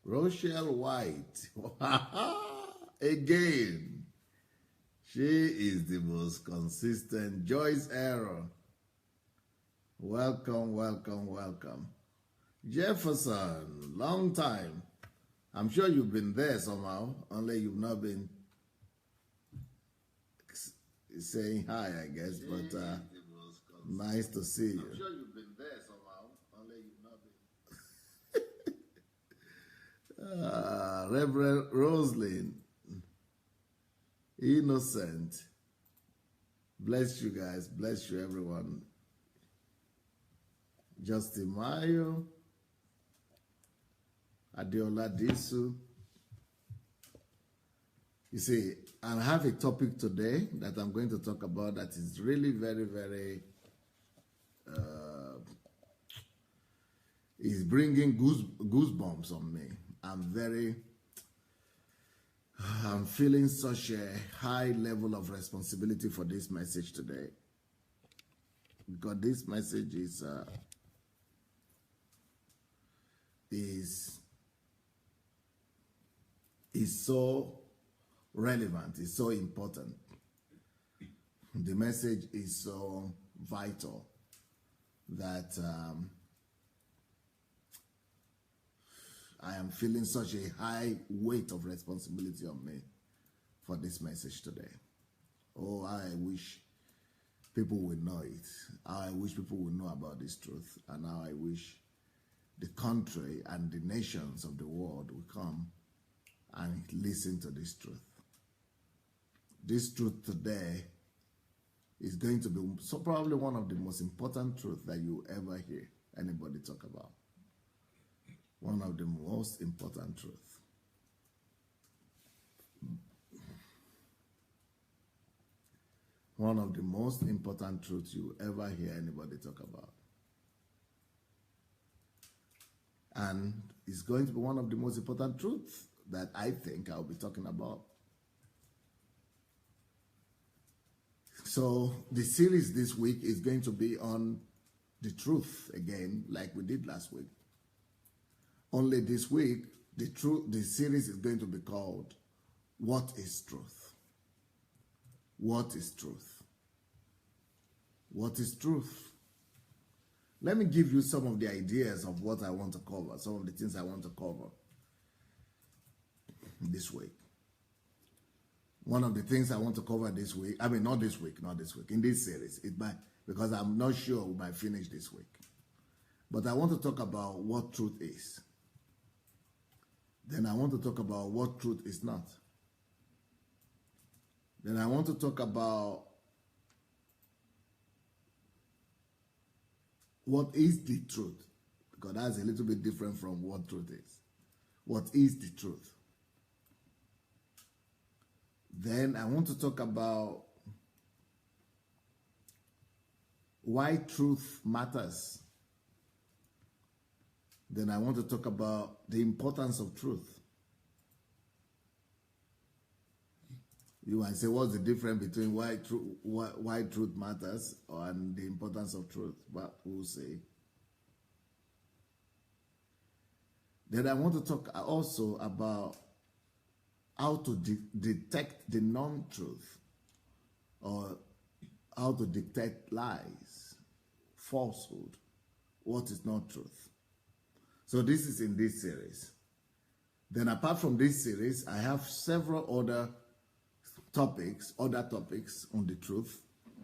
Rochelle White. Again. She is the most consistent. Joyce Error. Welcome, welcome, welcome. Jefferson, long time. I'm sure you've been there somehow, only you've not been saying hi, I guess, but nice to see you. I'm sure you've been there somehow, only you've not been. Reverend Rosalind, Innocent. Bless you guys, bless you everyone. Justin Mayo, Adeola. You see, I have a topic today that I'm going to talk about that is really very, very, is bringing goosebumps on me. I'm feeling such a high level of responsibility for this message today. Because this message is so relevant, it's so important. The message is so vital that I am feeling such a high weight of responsibility on me for this message today. Oh, I wish people would know it. I wish people would know about this truth, and how I wish the country and the nations of the world will come and listen to this truth. This truth today is going to be so probably one of the most important truths that you ever hear anybody talk about. One of the most important truths. One of the most important truths you ever hear anybody talk about. And it's going to be one of the most important truths that I think I'll be talking about. So the series this week is going to be on the truth again, like we did last week. Only this week, the series is going to be called, What is Truth? What is truth? What is truth? Let me give you some of the ideas of what I want to cover, some of the things I want to cover this week. One of the things I want to cover this week, I mean, not this week, in this series, because I'm not sure we might finish this week. But I want to talk about what truth is. Then I want to talk about what truth is not. Then I want to talk about what is the truth, because that's a little bit different from what truth is. What is the truth? Then I want to talk about why truth matters. Then I want to talk about the importance of truth. You might say, what's the difference between why truth matters and the importance of truth? But we'll see. Then I want to talk also about how to detect the non-truth, or how to detect lies, falsehood, what is not truth. So this is in this series. Then apart from this series, I have several other topics on the truth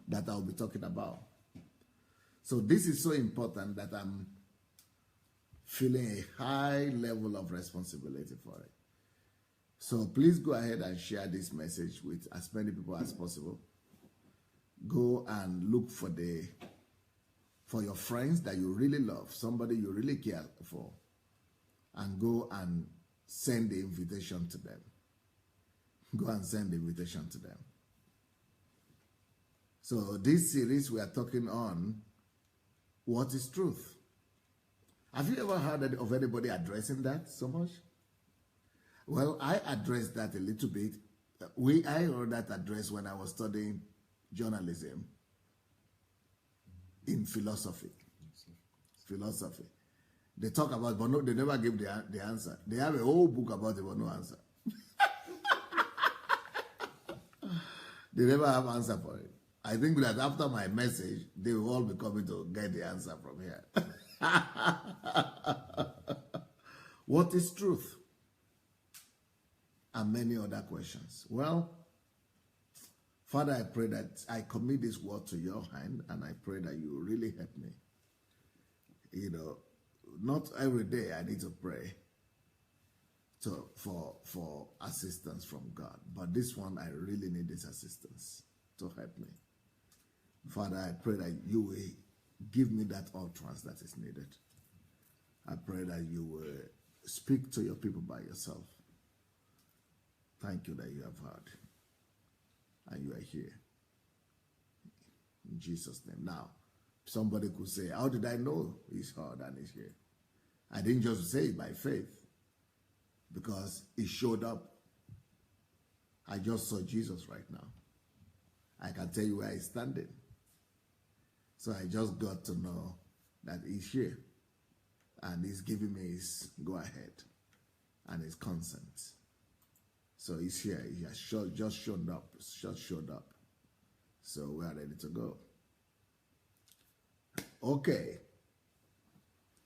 that I'll be talking about. So this is so important that I'm feeling a high level of responsibility for it. So please go ahead and share this message with as many people as possible. Go and look for your friends that you really love, somebody you really care for, and go and send the invitation to them. Go and send the invitation to them. So this series we are talking on what is truth. Have you ever heard of anybody addressing that so much? Well, I addressed that a little bit. I heard that address when I was studying journalism in philosophy. They talk about, but no, they never give the answer. They have a whole book about it, but no answer. They never have answer for it. I think that after my message, they will all be coming to get the answer from here. What is truth? And many other questions. Well, Father, I pray that I commit this word to your hand, and I pray that you really help me. You know, not every day I need to pray for assistance from God, but this one I really need this assistance to help me. Father, I pray that you will give me that utterance that is needed. I pray that you will speak to your people by yourself. Thank you that you have heard and you are here. In Jesus' name. Now, somebody could say, how did I know he's heard and he's here? I didn't just say it by faith, because he showed up. I just saw Jesus right now. I can tell you where he's standing. So I just got to know that he's here, and he's giving me his go-ahead and his consent. So he's here. He has just showed up. So we are ready to go. Okay.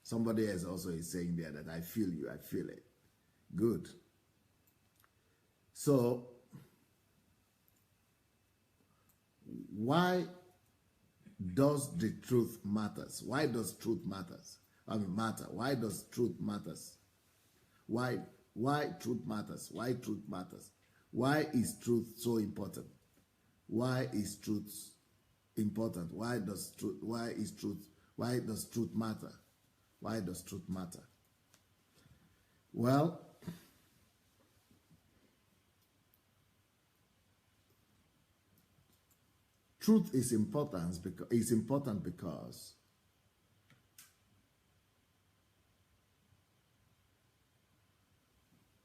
Somebody else also is saying there that I feel you. I feel it. Good. So why does the truth matters? Why does truth matters? Matter. Why does truth matters? Why truth matters? Why truth matters? Why is truth so important? Why is truth important? Why does truth matter? Why does truth matter? Well, truth is important because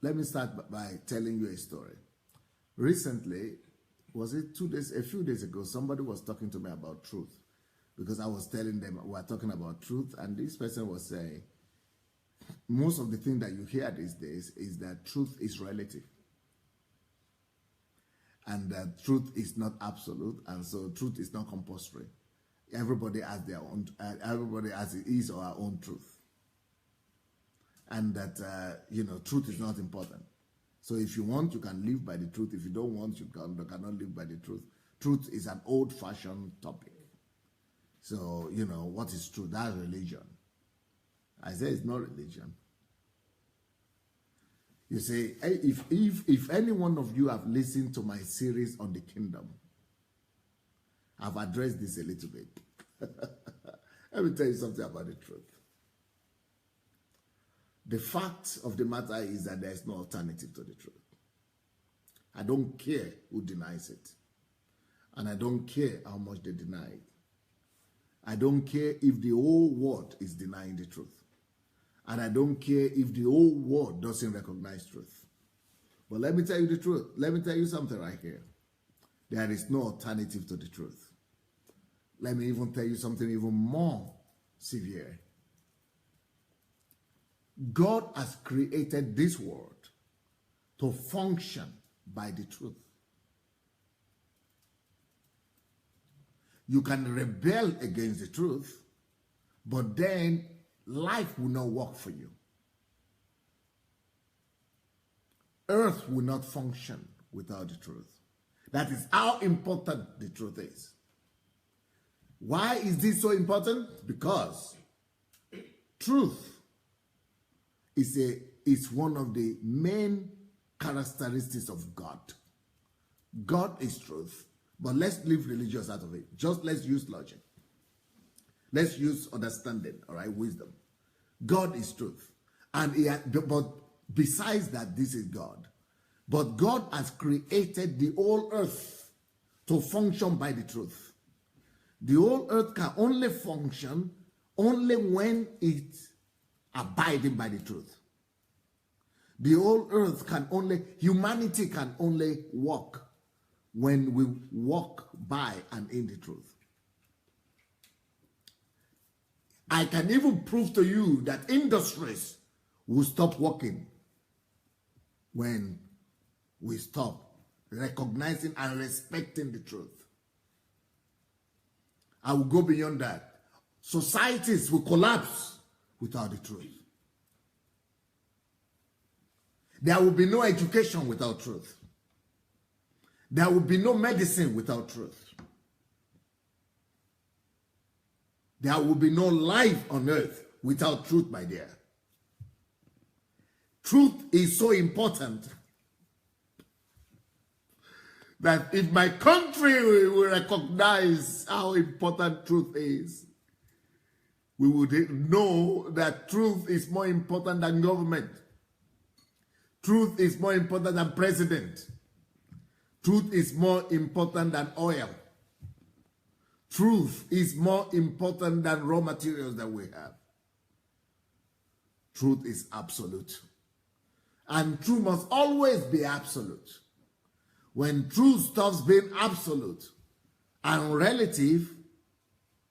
let me start by telling you a story. Recently, was it a few days ago, somebody was talking to me about truth, because I was telling them we are talking about truth, and this person was saying most of the thing that you hear these days is that truth is relative, and that truth is not absolute, and so truth is not compulsory. Everybody has their own. Everybody has his or her own truth, and that truth is not important. So if you want, you can live by the truth. If you don't want, you cannot live by the truth. Truth is an old-fashioned topic. So, what is truth? That's religion. I say it's not religion. You say, hey, if any one of you have listened to my series on the kingdom, I've addressed this a little bit. Let me tell you something about the truth. The fact of the matter is that there is no alternative to the truth. I don't care who denies it. And I don't care how much they deny it. I don't care if the whole world is denying the truth. And I don't care if the whole world doesn't recognize truth. But let me tell you the truth. Let me tell you something right here. There is no alternative to the truth. Let me even tell you something even more severe. God has created this world to function by the truth. You can rebel against the truth, but then life will not work for you. Earth will not function without the truth. That is how important the truth is. Why is this so important? Because truth is one of the main characteristics of God. God is truth, but let's leave religious out of it. Just let's use logic. Let's use understanding, all right, wisdom. God is truth. But besides that, this is God. But God has created the whole earth to function by the truth. The whole earth can only function only when it's abiding by the truth. The whole earth humanity can only walk when we walk by and in the truth. I can even prove to you that industries will stop working when we stop recognizing and respecting the truth. I will go beyond that. Societies will collapse without the truth. There will be no education without truth. There will be no medicine without truth. There will be no life on earth without truth, my dear. Truth is so important that if my country will recognize how important truth is, we would know that truth is more important than government. Truth is more important than president. Truth is more important than oil. Truth is more important than raw materials that we have. Truth is absolute. And truth must always be absolute. When truth stops being absolute and relative,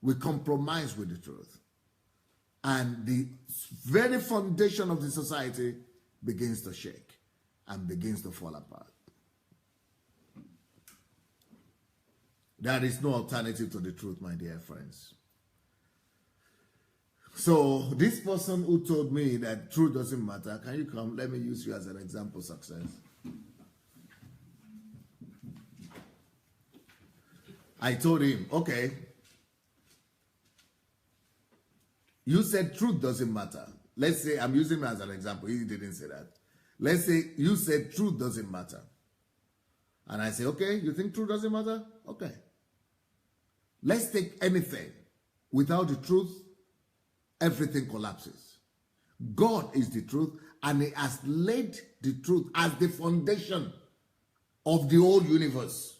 we compromise with the truth. And the very foundation of the society begins to shake and begins to fall apart. There is no alternative to the truth, my dear friends. So this person who told me that truth doesn't matter, can you come? Let me use you as an example of success. I told him, okay, you said truth doesn't matter. Let's say, I'm using him as an example. He didn't say that. Let's say you said truth doesn't matter. And I say, okay, you think truth doesn't matter? Okay. Let's take anything. Without the truth, everything collapses. God is the truth, and He has laid the truth as the foundation of the whole universe.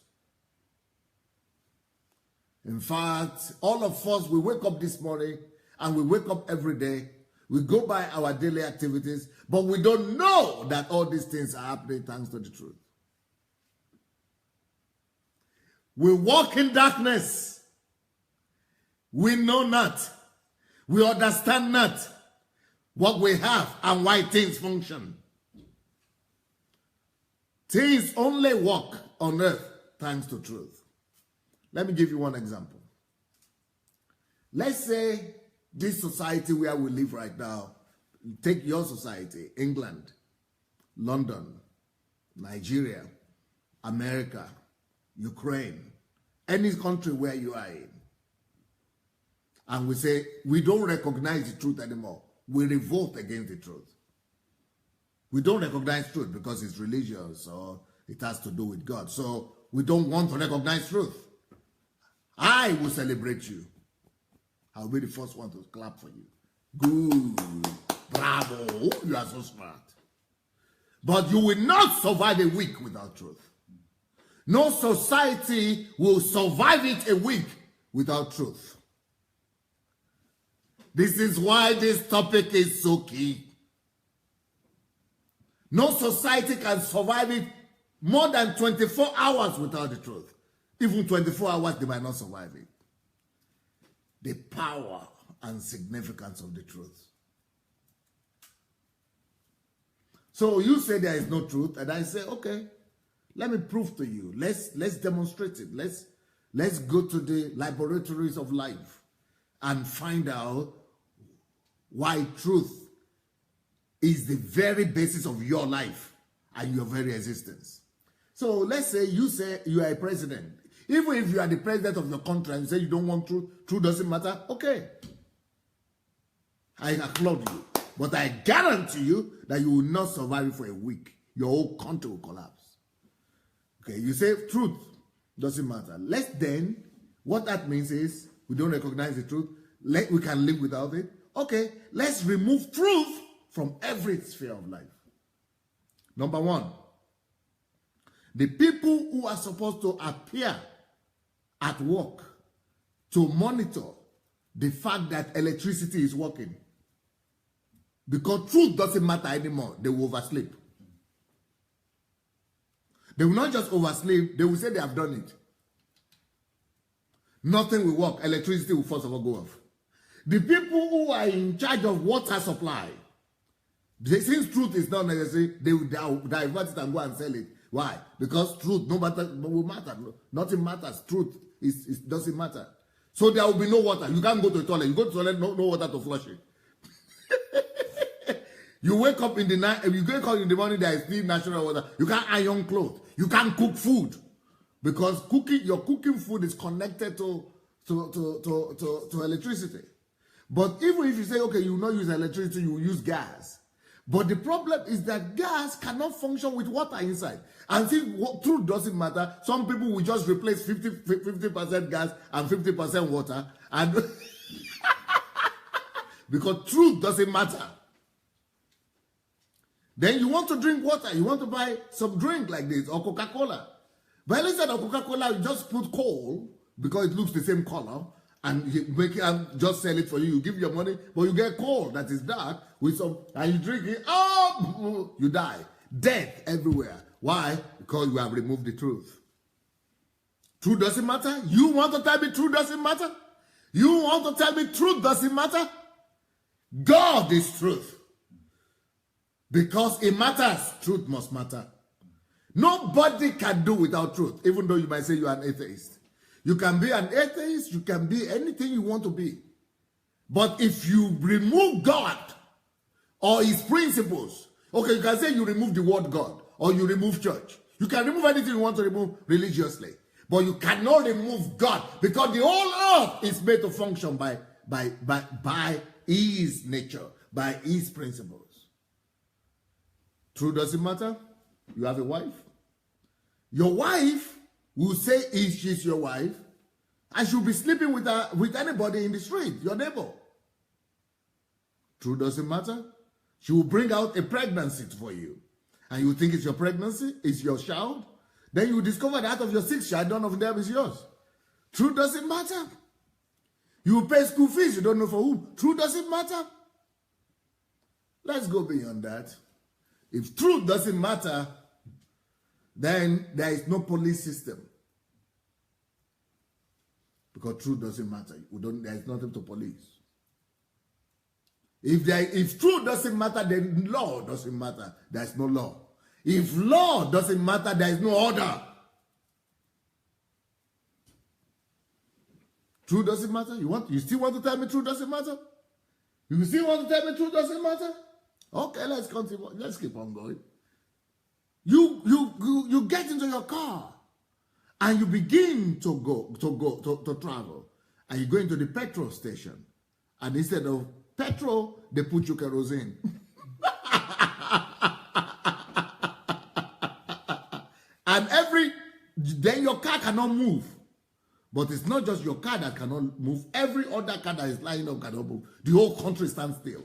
In fact, all of us, we wake up this morning and we wake up every day. We go by our daily activities, but we don't know that all these things are happening thanks to the truth. We walk in darkness. We know not. We understand not what we have and why things function. Things only work on earth thanks to truth. Let me give you one example. Let's say this society where we live right now, take your society, England, London, Nigeria, America, Ukraine, any country where you are in. And we say, we don't recognize the truth anymore. We revolt against the truth. We don't recognize truth because it's religious or it has to do with God. So we don't want to recognize truth. I will celebrate you. I'll be the first one to clap for you. Good. Bravo. You are so smart. But you will not survive a week without truth. No society will survive it a week without truth. This is why this topic is so key. No society can survive it more than 24 hours without the truth. Even 24 hours, they might not survive it. The power and significance of the truth. So you say there is no truth, and I say, okay, let me prove to you. Let's demonstrate it. Let's go to the laboratories of life and find out why truth is the very basis of your life and your very existence. So let's say you are a president. Even if you are the president of your country and you say you don't want truth, truth doesn't matter, okay. I applaud you. But I guarantee you that you will not survive it for a week. Your whole country will collapse. Okay, you say truth doesn't matter. What that means is we don't recognize the truth. We can live without it. Okay, let's remove truth from every sphere of life. Number one, the people who are supposed to appear at work to monitor the fact that electricity is working. Because truth doesn't matter anymore. They will oversleep. They will not just oversleep, they will say they have done it. Nothing will work. Electricity will first of all go off. The people who are in charge of water supply, since truth is not necessary, they will divert it and go and sell it. Why? Because truth, no matter, will matter. Nothing matters. Truth doesn't matter. So there will be no water. You can't go to the toilet. You go to the toilet, no water to flush it. You wake up in the night, if you wake up in the morning, there is still natural water. You can't iron clothes. You can't cook food. Because your cooking food is connected to electricity. But even if you say, okay, you will not use electricity, you will use gas. But the problem is that gas cannot function with water inside. And since truth doesn't matter, some people will just replace 50% gas and 50% water. And because truth doesn't matter. Then you want to drink water. You want to buy some drink like this or Coca-Cola. But instead of Coca-Cola, you just put coal because it looks the same color. And you make it and just sell it for you. You give your money, but you get coal that is dark with some, and you drink it. Oh, you die. Death everywhere. Why? Because you have removed the truth. Truth doesn't matter. You want to tell me truth doesn't matter? You want to tell me truth doesn't matter? God is truth. Because it matters. Truth must matter. Nobody can do without truth, even though you might say you are an atheist. You can be an atheist, you can be anything you want to be. But if you remove God or his principles, okay, you can say you remove the word God or you remove church. You can remove anything you want to remove religiously. But you cannot remove God because the whole earth is made to function by his nature, by his principles. Truth doesn't matter. You have a wife. Your wife will say if she's your wife, and she'll be sleeping with anybody in the street, your neighbor. Truth doesn't matter. She will bring out a pregnancy for you. And you think it's your pregnancy, it's your child. Then you discover that out of your 6 child, none of them is yours. Truth doesn't matter. You will pay school fees, you don't know for whom. Truth doesn't matter. Let's go beyond that. If truth doesn't matter, then there is no police system. Because truth doesn't matter. There is nothing to police. If truth doesn't matter, then law doesn't matter. There is no law. If law doesn't matter, there is no order. Truth doesn't matter? You still want to tell me truth doesn't matter? You still want to tell me truth doesn't matter? Okay, let's continue. Let's keep on going. You get into your car and you begin to travel, and you go into the petrol station, and instead of petrol, they put you kerosene. And then your car cannot move. But it's not just your car that cannot move. Every other car that is lying up cannot move. The whole country stands still.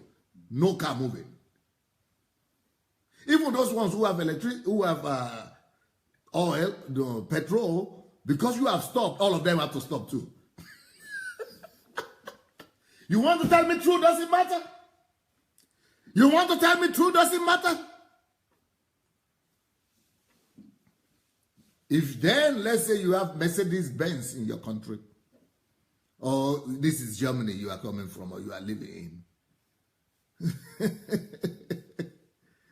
No car moving. Even those ones who have oil, petrol, because you have stopped, all of them have to stop too. You want to tell me truth doesn't matter? You want to tell me truth doesn't matter? If then, let's say you have Mercedes-Benz in your country, or this is Germany you are coming from or you are living in.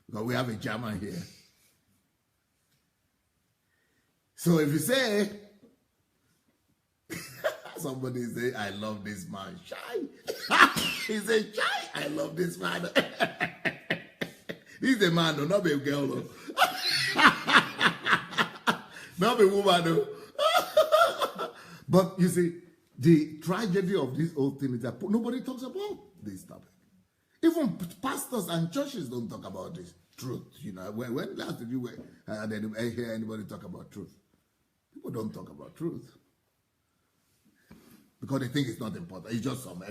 Because we have a German here. So if you say, somebody say, I love this man, shy. He said, shy, I love this man. He's a man, though, not a girl, though. Not a woman, though. But you see, the tragedy of this whole thing is that nobody talks about this topic. Even pastors and churches don't talk about this truth. You know, when last did you hear anybody talk about truth? People don't talk about truth because they think it's not important. It's just some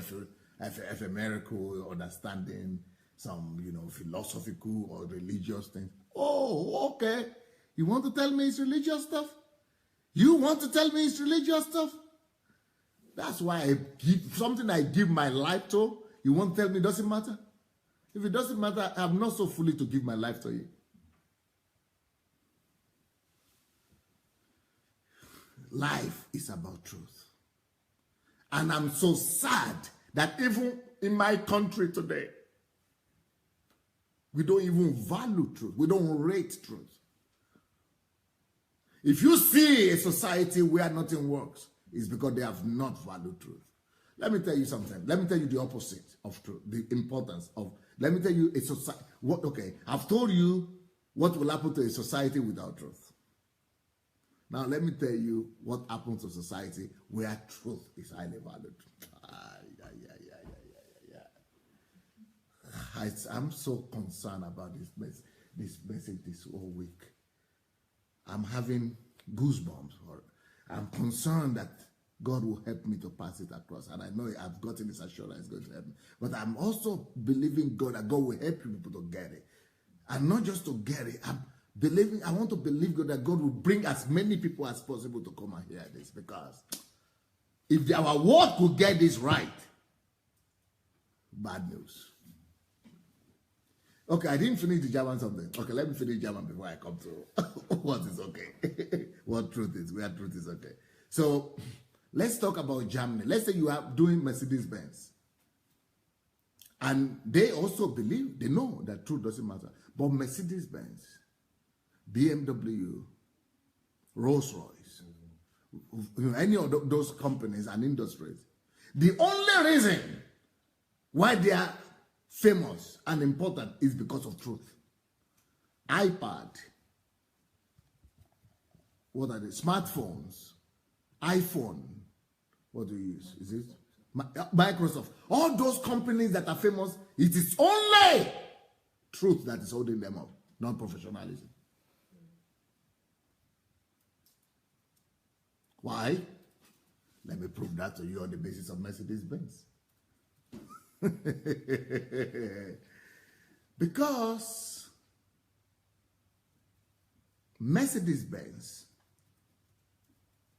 ephemerical understanding, some philosophical or religious thing. Oh, okay. You want to tell me it's religious stuff? You want to tell me it's religious stuff? That's why something I give my life to, you want to tell me it doesn't matter? If it doesn't matter, I'm not so foolish to give my life to you. Life is about truth. And I'm so sad that even in my country today, we don't even value truth. We don't rate truth. If you see a society where nothing works, it's because they have not valued truth. Let me tell you something. Let me tell you the opposite of truth, the importance of, let me tell you a society. Okay, I've told you what will happen to a society without truth. Now, let me tell you what happens to society where truth is highly valued. I'm so concerned about this message this whole week. I'm having goosebumps. I'm concerned that God will help me to pass it across. And I know I've gotten this assurance God will help me. But I'm also believing God that God will help people to get it. And not just to get it. I want to believe God that God will bring as many people as possible to come and hear this. Because if our world could get this right, bad news. Okay, I didn't finish the German something. Okay, let me finish German before I come to what is okay. What truth is, where truth is okay. So, let's talk about Germany. Let's say you are doing Mercedes-Benz. And they also believe, they know that truth doesn't matter. But Mercedes-Benz, BMW, Rolls-Royce, any of those companies and industries, the only reason why they are famous and important is because of truth. iPad, what are they? Smartphones, iPhone, what do you use? Is it Microsoft? All those companies that are famous, it is only truth that is holding them up, not professionalism. Why? Let me prove that to you on the basis of Mercedes-Benz. Because Mercedes-Benz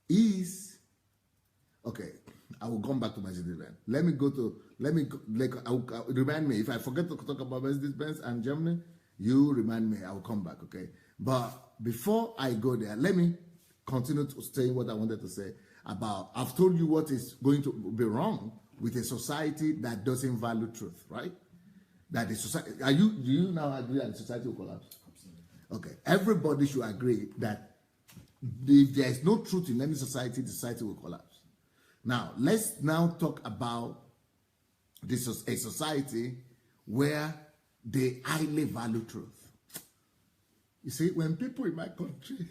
is okay. I will come back to Mercedes-Benz. Remind me if I forget to talk about Mercedes-Benz and Germany. You remind me. I will come back. Okay. But before I go there, let me continue to say what I wanted to say about. I've told you what is going to be wrong with a society that doesn't value truth, right? That the society, do you now agree that the society will collapse? Absolutely. Okay, everybody should agree that if there is no truth in any society, the society will collapse. Now, let's now talk about a society where they highly value truth. You see, when people in my country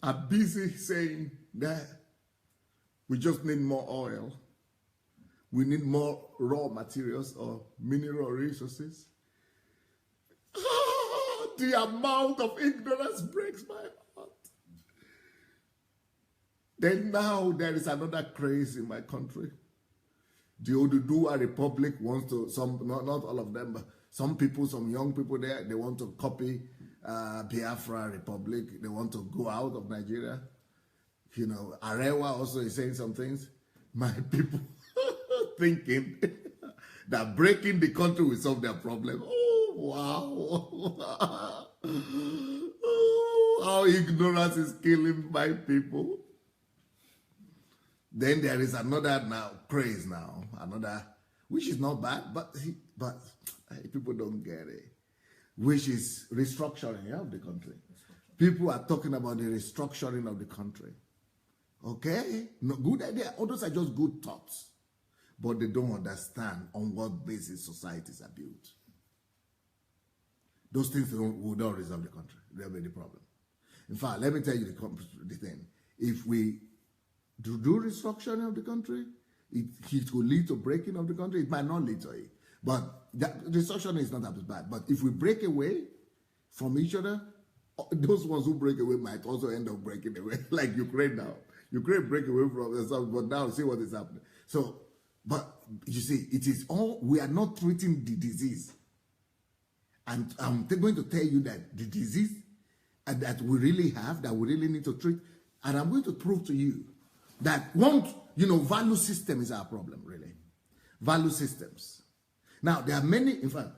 are busy saying that we just need more oil, we need more raw materials or mineral resources, the amount of ignorance breaks my heart. Then now there is another craze in my country. The Oduduwa Republic wants to, not all of them, but some people, some young people there, they want to copy Biafra Republic. They want to go out of Nigeria. You know, Arewa also is saying some things. My people thinking that breaking the country will solve their problem. Oh, wow. Oh, how ignorance is killing my people. Then there is another now, craze now, another, which is not bad, but people don't get it, which is restructuring of the country. People are talking about the restructuring of the country. Okay? No, good idea. All those are just good thoughts. But they don't understand on what basis societies are built. Those things will not resolve the country. They'll be the problem. In fact, let me tell you the thing. If we do restructuring of the country, it will lead to breaking of the country. It might not lead to it. But restructuring is not that bad. But if we break away from each other, those ones who break away might also end up breaking away, like Ukraine now. Ukraine break away from themselves, but now see what is happening. So, but you see, it is all, we are not treating the disease. And I'm going to tell you that the disease that we really have, that we really need to treat, and I'm going to prove to you that value system is our problem, really. Value systems. Now, there are many, in fact,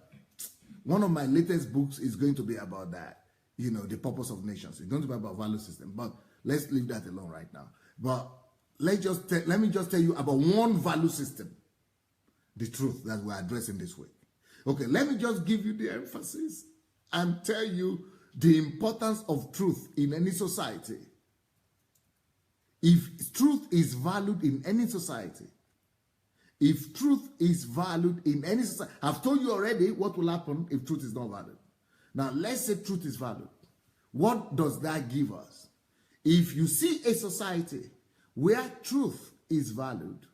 one of my latest books is going to be about that, the purpose of nations. It's going to be about value system, but let's leave that alone right now. But let me just tell you about one value system, the truth that we're addressing this week. Okay, let me just give you the emphasis and tell you the importance of truth in any society. If truth is valued in any society, if truth is valued in any society, I've told you already what will happen if truth is not valued. Now, let's say truth is valued. What does that give us? If you see a society where truth is valued,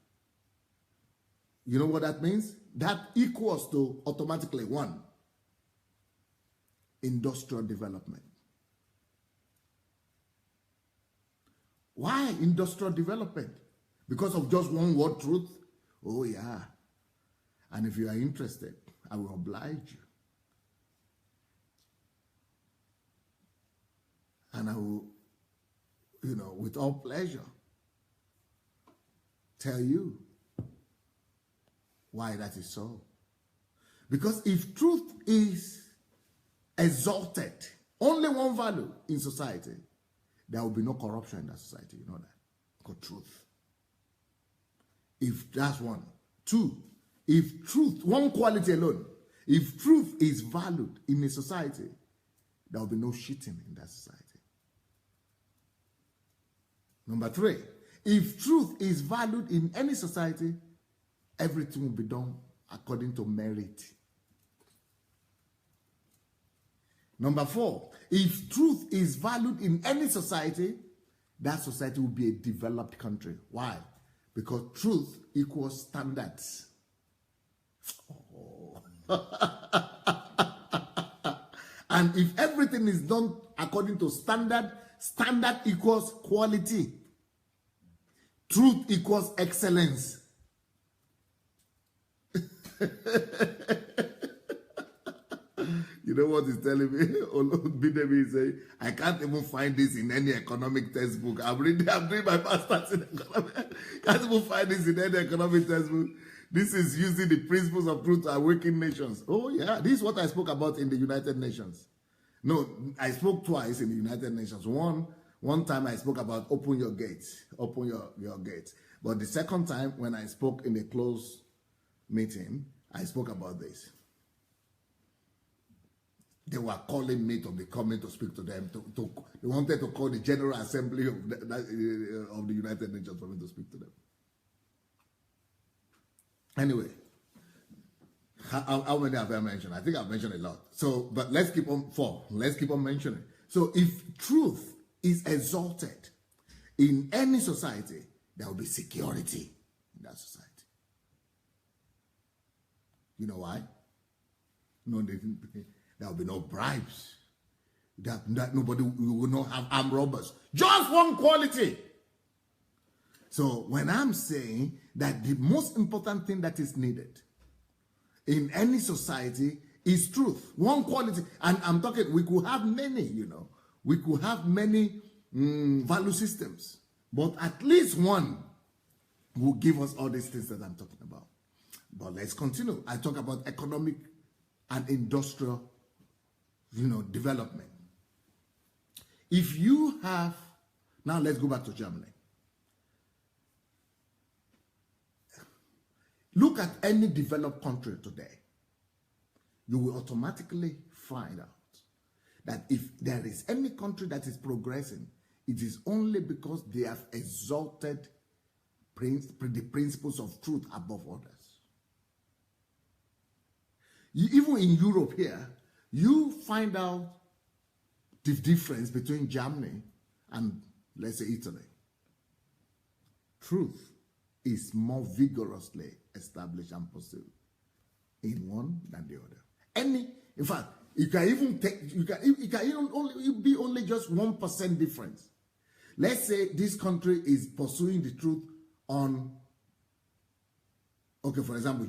you know what that means? That equals to automatically one, industrial development. Why industrial development? Because of just one word, truth? Oh yeah. And if you are interested, I will oblige you. And I will, with all pleasure, tell you why that is so. Because if truth is exalted, only one value in society, there will be no corruption in that society. You know that? Called truth. If that's one. Two, if truth, one quality alone, if truth is valued in a society, there will be no cheating in that society. Number three, if truth is valued in any society, everything will be done according to merit. Number four, if truth is valued in any society, that society will be a developed country. Why? Because truth equals standards. Oh. And if everything is done according to standard, standard equals quality. Truth equals excellence. You know what he's telling me? Bidemi is saying, I can't even find this in any economic textbook. I'm doing my master's in economics. Can't even find this in any economic textbook. This is using the principles of truth to awaken nations. Oh yeah, this is what I spoke about in the United Nations. No, I spoke twice in the United Nations. One time I spoke about open your gates, open your gates. But the second time when I spoke in a closed meeting, I spoke about this. They were calling me to be coming to speak to them. They wanted to call the General Assembly of the United Nations for me to speak to them. Anyway, how many have I mentioned? I think I've mentioned a lot. So, but let's keep on Let's keep on mentioning. So, if truth is exalted in any society, there will be security in that society. You know why? No, there will be no bribes. That nobody will not have armed robbers. Just one quality. So when I'm saying that the most important thing that is needed in any society is truth, one quality, and I'm talking, we could have many, we could have many value systems, but at least one will give us all these things that I'm talking about. But let's continue. I talk about economic and industrial development. If you have, now let's go back to Germany. Look at any developed country today. You will automatically find out that if there is any country that is progressing, it is only because they have exalted the principles of truth above others. Even in Europe here, you find out the difference between Germany and, let's say, Italy. Truth is more vigorously established and pursued in one than the other. In fact, it can even only be only just 1% difference. Let's say this country is pursuing the truth on, okay, for example,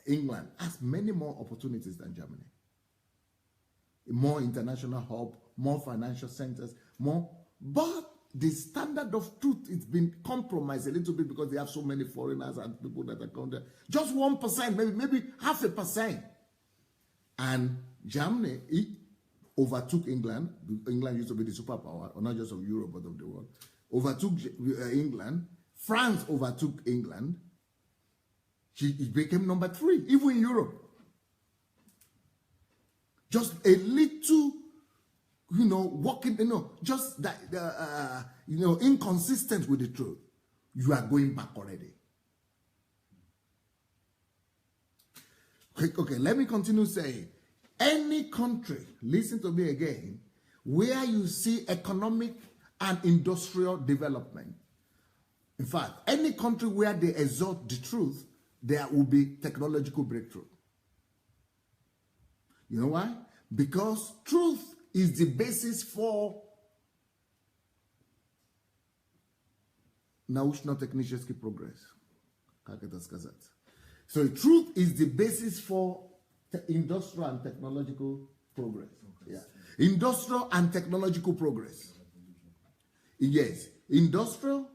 England has many more opportunities than Germany. More international hub, more financial centers, but the standard of truth is been compromised a little bit because they have so many foreigners and people that are coming there. Just 1%, maybe 0.5%. And Germany overtook England. England used to be the superpower, or not just of Europe, but of the world. Overtook England France overtook England. It became number 3, even in Europe. Just a little, walking, just that, inconsistent with the truth. You are going back already. Okay, let me continue saying, any country, listen to me again, where you see economic and industrial development, in fact, any country where they exalt the truth, there will be technological breakthrough. You know why? Because truth is the basis for naучно-технический progress. Как это сказать? So truth is the basis for industrial and technological progress. Yeah. Industrial and technological progress. Yes. Industrial,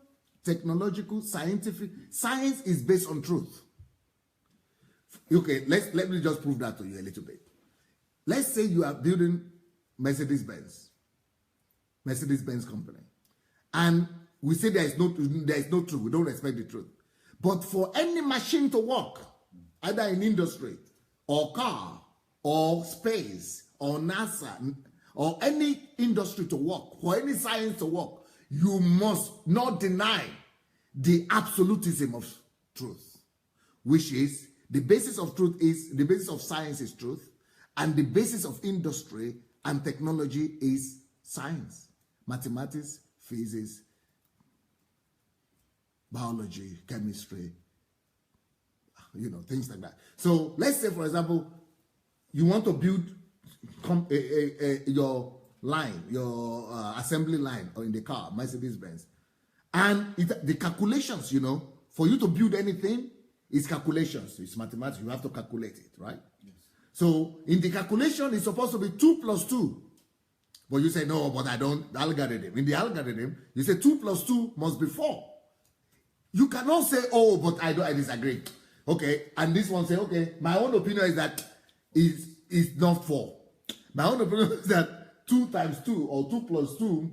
technological, scientific. Science is based on truth. Okay, let me just prove that to you a little bit. Let's say you are building Mercedes-Benz company. And we say there is no truth. We don't respect the truth. But for any machine to work, either in industry or car or space or NASA or any industry to work, for any science to work, you must not deny the absolutism of truth, which is the basis of truth is the basis of science is truth, and the basis of industry and technology is science, mathematics, physics, biology, chemistry, things like that. So let's say, for example, you want to build your line, your assembly line or in the car, Mercedes-Benz. And the calculations, for you to build anything, is calculations. It's mathematics. You have to calculate it, right? Yes. So in the calculation, it's supposed to be 2 plus 2. But you say, no, but I don't. The algorithm. In the algorithm, you say 2 plus 2 must be 4. You cannot say, oh, but I disagree. Okay, and this one say, okay, my own opinion is that is not 4. My own opinion is that 2 times 2 or 2 plus 2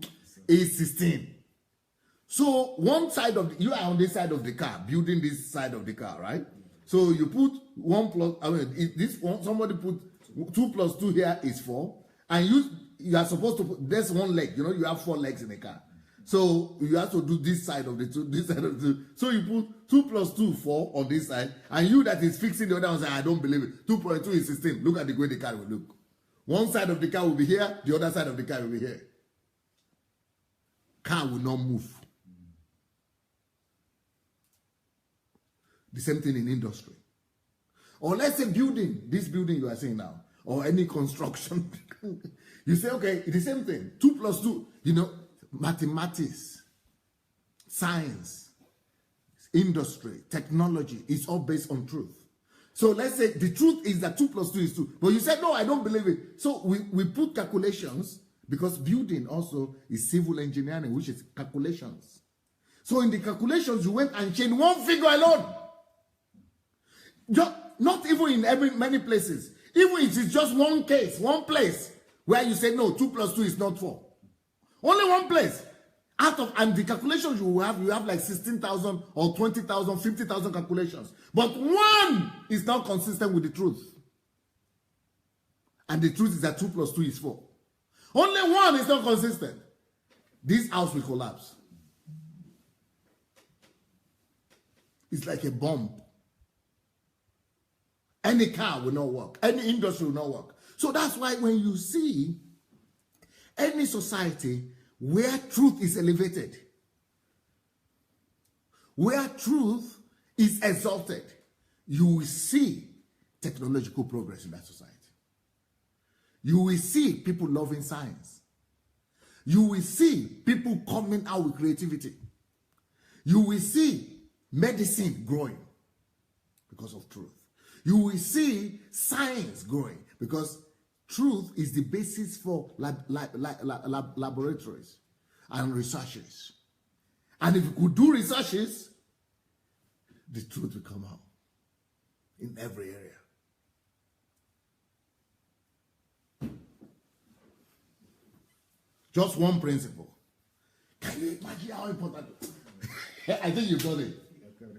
is 16. So one side of you are on this side of the car, building this side of the car, right? So you put 1 plus, this one, somebody put 2 plus 2 here is 4, and you are supposed to put, there's one leg, you have 4 legs in the car. So you have to do this side of the 2, this side of the 2. So you put 2 plus 2, 4 on this side, and you that is fixing the other one say, I don't believe it. 2.2 is 16. Look at the way the car will look. One side of the car will be here, the other side of the car will be here. Car will not move. The same thing in industry. Or let's say building, this building you are saying now, or any construction. You say, okay, it's the same thing. 2 plus 2, mathematics, science, industry, technology is all based on truth. So let's say the truth is that 2 plus 2 is 2. But you said, no, I don't believe it. So we put calculations, because building also is civil engineering, which is calculations. So in the calculations, you went and changed one figure alone. Not even in many places. Even if it's just one case, one place, where you say, no, 2 plus 2 is not 4. Only one place. And the calculations you have like 16,000 or 20,000, 50,000 calculations. But one is not consistent with the truth. And the truth is that 2 plus 2 is 4. Only one is not consistent. This house will collapse. It's like a bomb. Any car will not work. Any industry will not work. So that's why when you see any society where truth is elevated, where truth is exalted, you will see technological progress in that society. You will see people loving science. You will see people coming out with creativity. You will see medicine growing because of truth. You will see science growing because truth is the basis for laboratories and researches. And if you could do researches, the truth will come out in every area. Just one principle. Can you imagine how important it is? I think you've got it.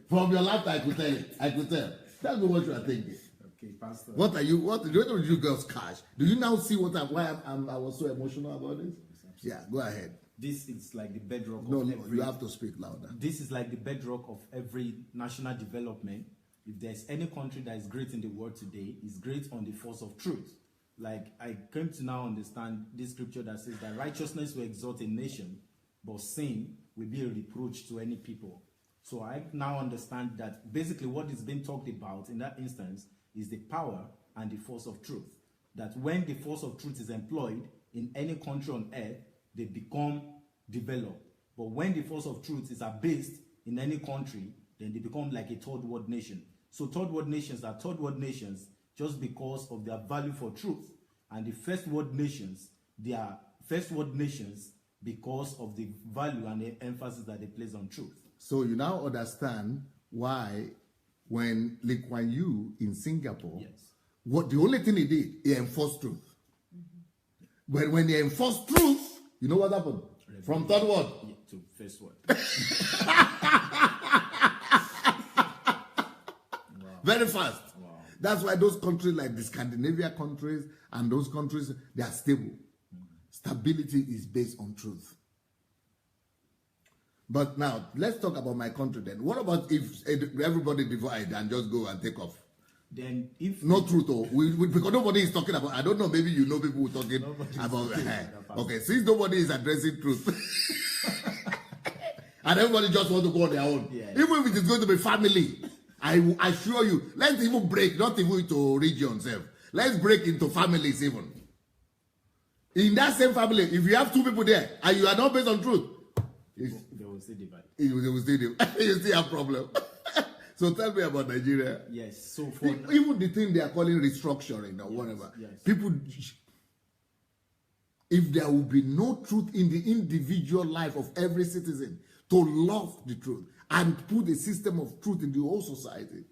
From your laughter, I could tell it. I could tell. Tell me what you are thinking. Okay, Pastor. What are you? What do you girls catch? Do you now see why I was so emotional about this? Yeah, go ahead. This is like the bedrock No, of every... you have to speak louder. This is like the bedrock of every national development. If there's any country that is great in the world today, it's great on the force of truth. Like, I came to now understand this scripture that says that righteousness will exalt a nation, but sin will be a reproach to any people. So I now understand that basically what is being talked about in that instance is the power and the force of truth. That when the force of truth is employed in any country on earth, they become developed. But when the force of truth is abased in any country, then they become like a third world nation. So third world nations are third world nations just because of their value for truth. And the first world nations, they are first world nations because of the value and the emphasis that they place on truth. So you now understand why when Lee Kuan Yew in Singapore, Yes. what the only thing he did, he enforced truth. But when he enforced truth, you know what happened? From third world to first world. Very fast. Wow. That's why those countries like the Scandinavian countries and those countries, they are stable. Stability is based on truth. But now, let's talk about my country then. What about if everybody divide and just go and take off? Then if... No truth, though. Because nobody is talking about... I don't know, maybe you know people who are talking about... Okay, since nobody is addressing truth. And everybody just want to go on their own. Yeah. Even if it is going to be family, I assure you, let's even break, not even into regions. Let's break into families even. In that same family, if you have two people there and you are not based on truth, they will still divide. They will still divide. You still have problem. So tell me about Nigeria. Yes. So for even the thing they are calling restructuring or whatever, yes. People, if there will be no truth in the individual life of every citizen to love the truth and put a system of truth in the whole society,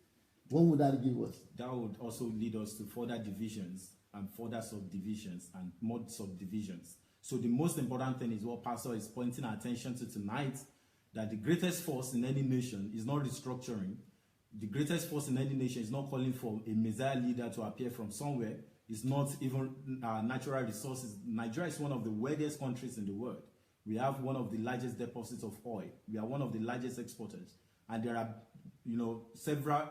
what would that give us? That would also lead us to further divisions and further subdivisions and more subdivisions. So the most important thing is what Pastor is pointing our attention to tonight, that the greatest force in any nation is not restructuring. The greatest force in any nation is not calling for a Messiah leader to appear from somewhere. It's not even natural resources. Nigeria is one of the wealthiest countries in the world. We have one of the largest deposits of oil. We are one of the largest exporters. And there are, several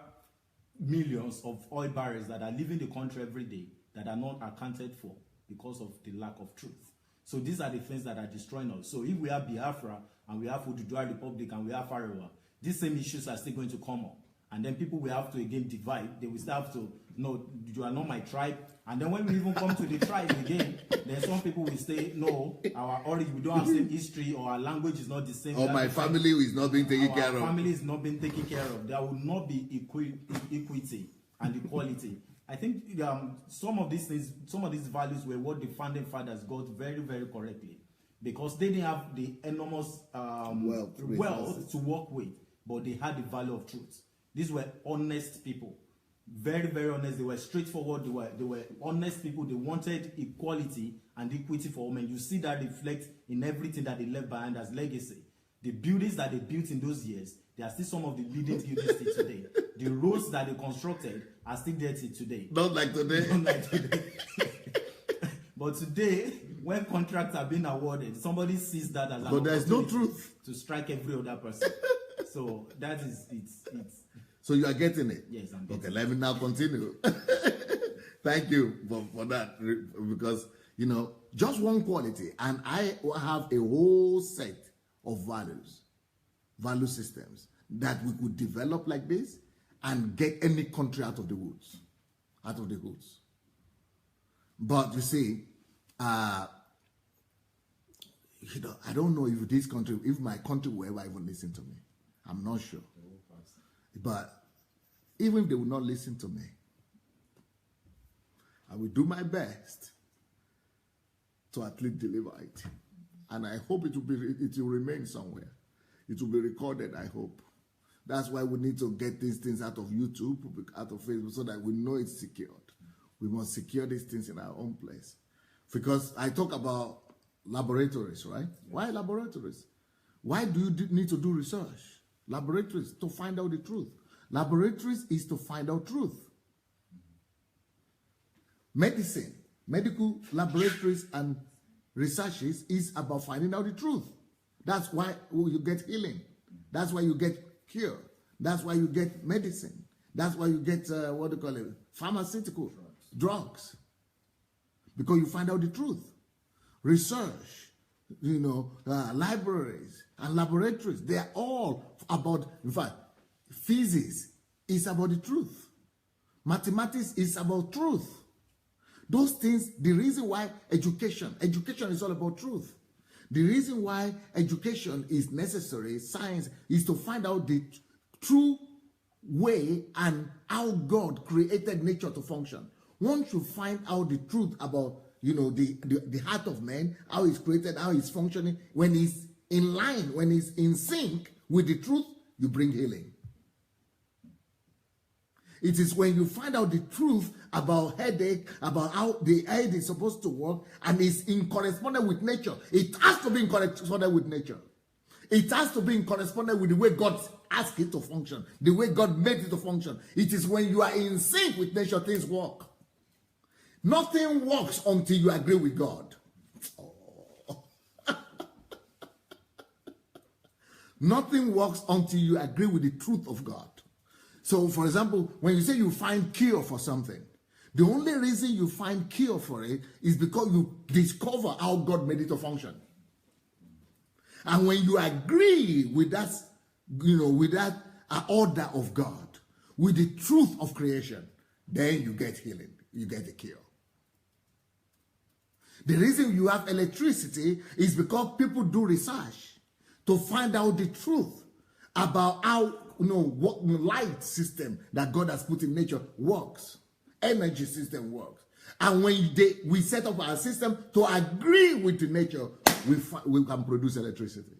millions of oil barrels that are leaving the country every day that are not accounted for because of the lack of truth. So these are the things that are destroying us. So if we have Biafra and we have Ududua Republic and we have Faroe, these same issues are still going to come up. And then people will have to again divide. They will still have to, no, you are not my tribe. And then when we even come to the tribe again, then some people will say, no, our origin, we don't have the same history, or our language is not the same. Or my family is not being taken care of. Our family is not being taken care of. There will not be equity and equality. I think some of these things, some of these values were what the founding fathers got very, very correctly. Because they didn't have the enormous wealth to work with, but they had the value of truth. These were honest people. Very, very honest. They were straightforward. They were honest people. They wanted equality and equity for women. You see that reflect in everything that they left behind as legacy. The buildings that they built in those years, they are still some of the leading buildings till today. The roads that they constructed are still there till today. Not like today. Not like today. But today, when contracts are being awarded, somebody sees that as an opportunity. But there's no truth to strike every other person. So that is it's. So you are getting it? Yes, I'm getting it. Okay, let me now continue. Thank you for that, because, just one quality, and I have a whole set of value systems that we could develop like this and get any country out of the woods. But you see, I don't know if my country will ever even listen to me. I'm not sure. But even if they will not listen to me, I will do my best to at least deliver it. And I hope it will remain somewhere. It will be recorded, I hope. That's why we need to get these things out of YouTube, out of Facebook, so that we know it's secured. We must secure these things in our own place. Because I talk about laboratories, right? Why laboratories? Why do you need to do research? Laboratories to find out the truth. Laboratories is to find out truth. Medicine, medical laboratories and researches is about finding out the truth. That's why you get healing. That's why you get cure. That's why you get medicine. That's why you get, what do you call it, pharmaceutical drugs. Because you find out the truth. Research, libraries and laboratories, they are all about, in fact, physics is about the truth. Mathematics is about truth. Those things, the reason why education is all about truth. The reason why education is necessary, science, is to find out the true way and how God created nature to function. Once you find out the truth about, the heart of man, how it's created, how it's functioning, when it's in line, when it's in sync with the truth, you bring healing. It is when you find out the truth about headache, about how the head is supposed to work, and it's in correspondence with nature. It has to be in correspondence with nature. It has to be in correspondence with the way God asked it to function, the way God made it to function. It is when you are in sync with nature, things work. Nothing works until you agree with God. Oh. Nothing works until you agree with the truth of God. So, for example, when you say you find cure for something, the only reason you find cure for it is because you discover how God made it to function. And when you agree with that, with that order of God, with the truth of creation, then you get healing, you get a cure. The reason you have electricity is because people do research to find out the truth about how what light system that God has put in nature works, energy system works. And when we set up our system to agree with the nature, we can produce electricity.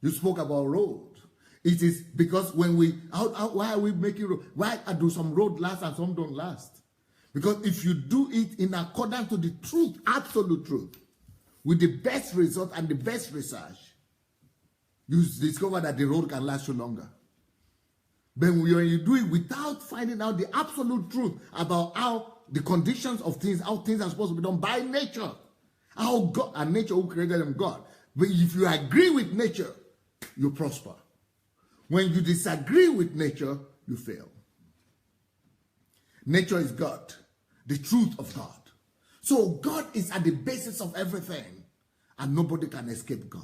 You spoke about road. It is because when why are we making road? Why do some road last and some don't last? Because if you do it in accordance to the truth, absolute truth, with the best result and the best research, you discover that the road can last you longer. But when you do it without finding out the absolute truth about how the conditions of things, how things are supposed to be done by nature, how God and nature who created them, God. But if you agree with nature, you prosper. When you disagree with nature, you fail. Nature is God, the truth of God. So God is at the basis of everything, and nobody can escape God.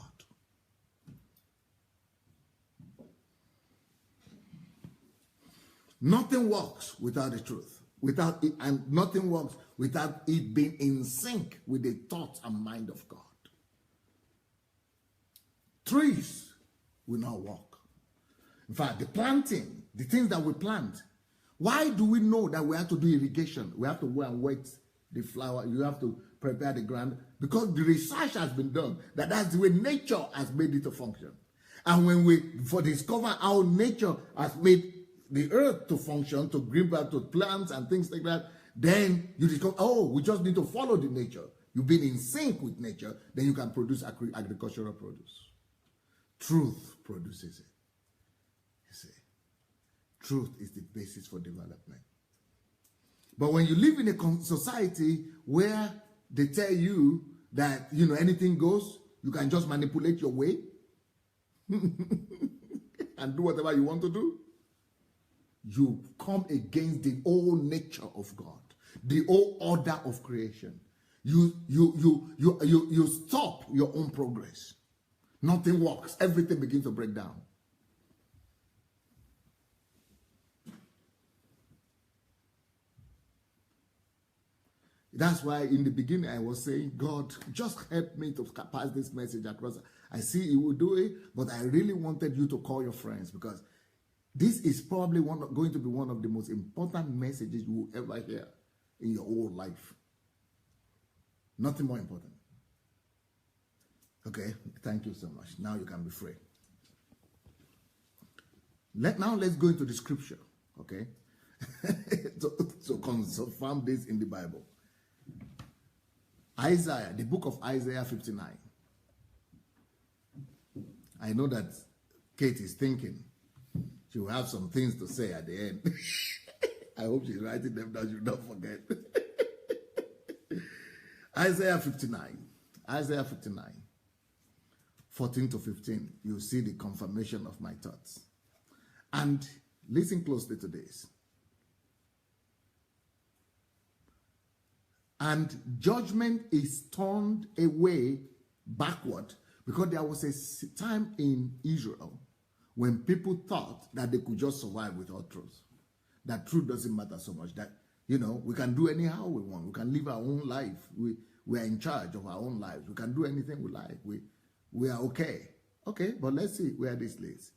Nothing works without the truth, without it, and nothing works without it being in sync with the thoughts and mind of God. Trees will not walk. In fact, the planting, the things that we plant, why do we know that we have to do irrigation? We have to go and wet the flower. You have to prepare the ground, because the research has been done that that's the way nature has made it to function. And when we discover how nature has made the earth to function, to bring back to plants and things like that, then you discover, we just need to follow the nature. You've been in sync with nature, then you can produce agricultural produce. Truth produces it. You see, truth is the basis for development. But when you live in a society where they tell you that, anything goes, you can just manipulate your way and do whatever you want to do, you come against the whole nature of God, the whole order of creation. You stop your own progress. Nothing works. Everything begins to break down. That's why in the beginning I was saying, God, just help me to pass this message across. I see you will do it, but I really wanted you to call your friends, because this is probably going to be one of the most important messages you will ever hear in your whole life. Nothing more important. Okay, thank you so much. Now you can be free. Now let's go into the scripture, okay? So confirm this in the Bible. Isaiah, the book of Isaiah 59. I know that Kate is thinking she will have some things to say at the end. I hope she's writing them down, you don't forget. Isaiah 59. Isaiah 59. 14 to 15. You see the confirmation of my thoughts. And listen closely to this. And judgment is turned away backward, because there was a time in Israel when people thought that they could just survive without truth. That truth doesn't matter so much. That, you know, we can do anyhow we want. We can live our own life. We are in charge of our own lives. We can do anything we like. We are okay. Okay, but let's see where this leads.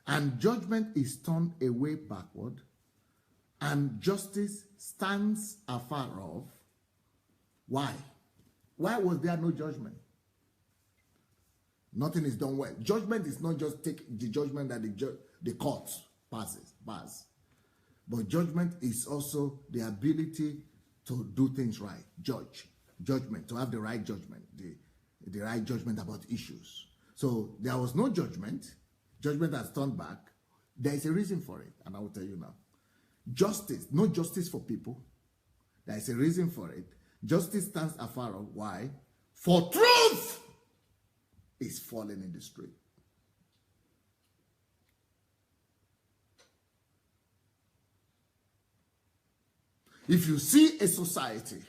And judgment is turned away backward, and justice stands afar off. Why? Why was there no judgment? Nothing is done well. Judgment is not just take the judgment that the court passes. But judgment is also the ability to do things right. Judgment, to have the right judgment, the right judgment about issues. So there was no judgment. Judgment has turned back. There is a reason for it, and I will tell you now. Justice, no justice for people. There is a reason for it. Justice stands afar off. Why? For truth is falling in the street. If you see a society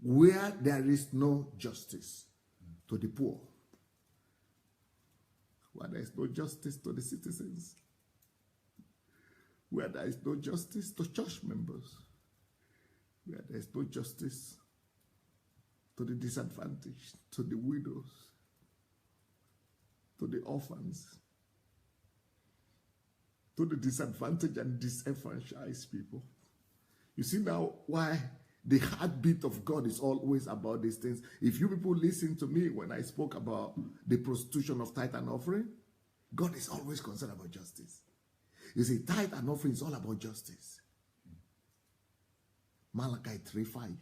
where there is no justice to the poor, where there is no justice to the citizens, where there is no justice to church members, where there is no justice to the disadvantaged, to the widows, to the orphans, to the disadvantaged and disenfranchised people. You see now why the heartbeat of God is always about these things. If you people listen to me when I spoke about the prostitution of tithe and offering, God is always concerned about justice. You see, tithe and offering is all about justice. Malachi 3:5.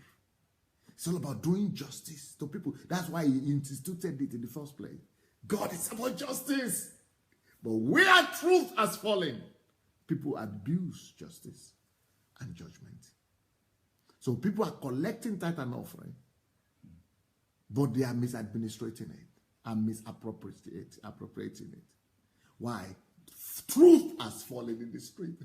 It's all about doing justice to people. That's why he instituted it in the first place. God is about justice. But where truth has fallen, people abuse justice and judgment. So people are collecting tithe and offering, but they are misadministrating it and misappropriating it. Why? Truth has fallen in the street.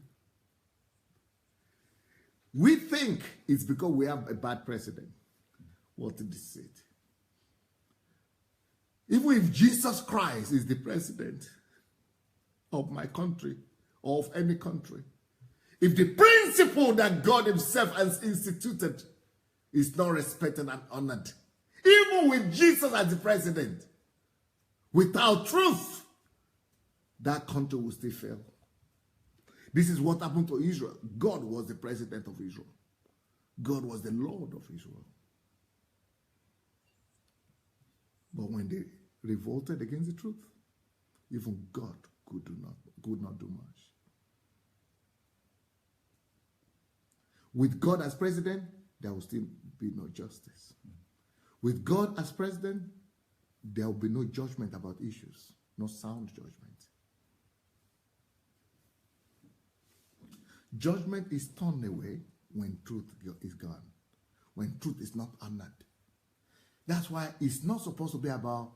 We think it's because we have a bad president. What did he say? Even if Jesus Christ is the president of my country or of any country, if the principle that God himself has instituted is not respected and honored, even with Jesus as the president, without truth, that country will still fail. This is what happened to Israel. God was the president of Israel. God was the Lord of Israel. But when they revolted against the truth, even God could not do much. With God as president, there will still be no justice. With God as president, there will be no judgment about issues, no sound judgment. Judgment is turned away when truth is gone, when truth is not honored. That's why it's not supposed to be about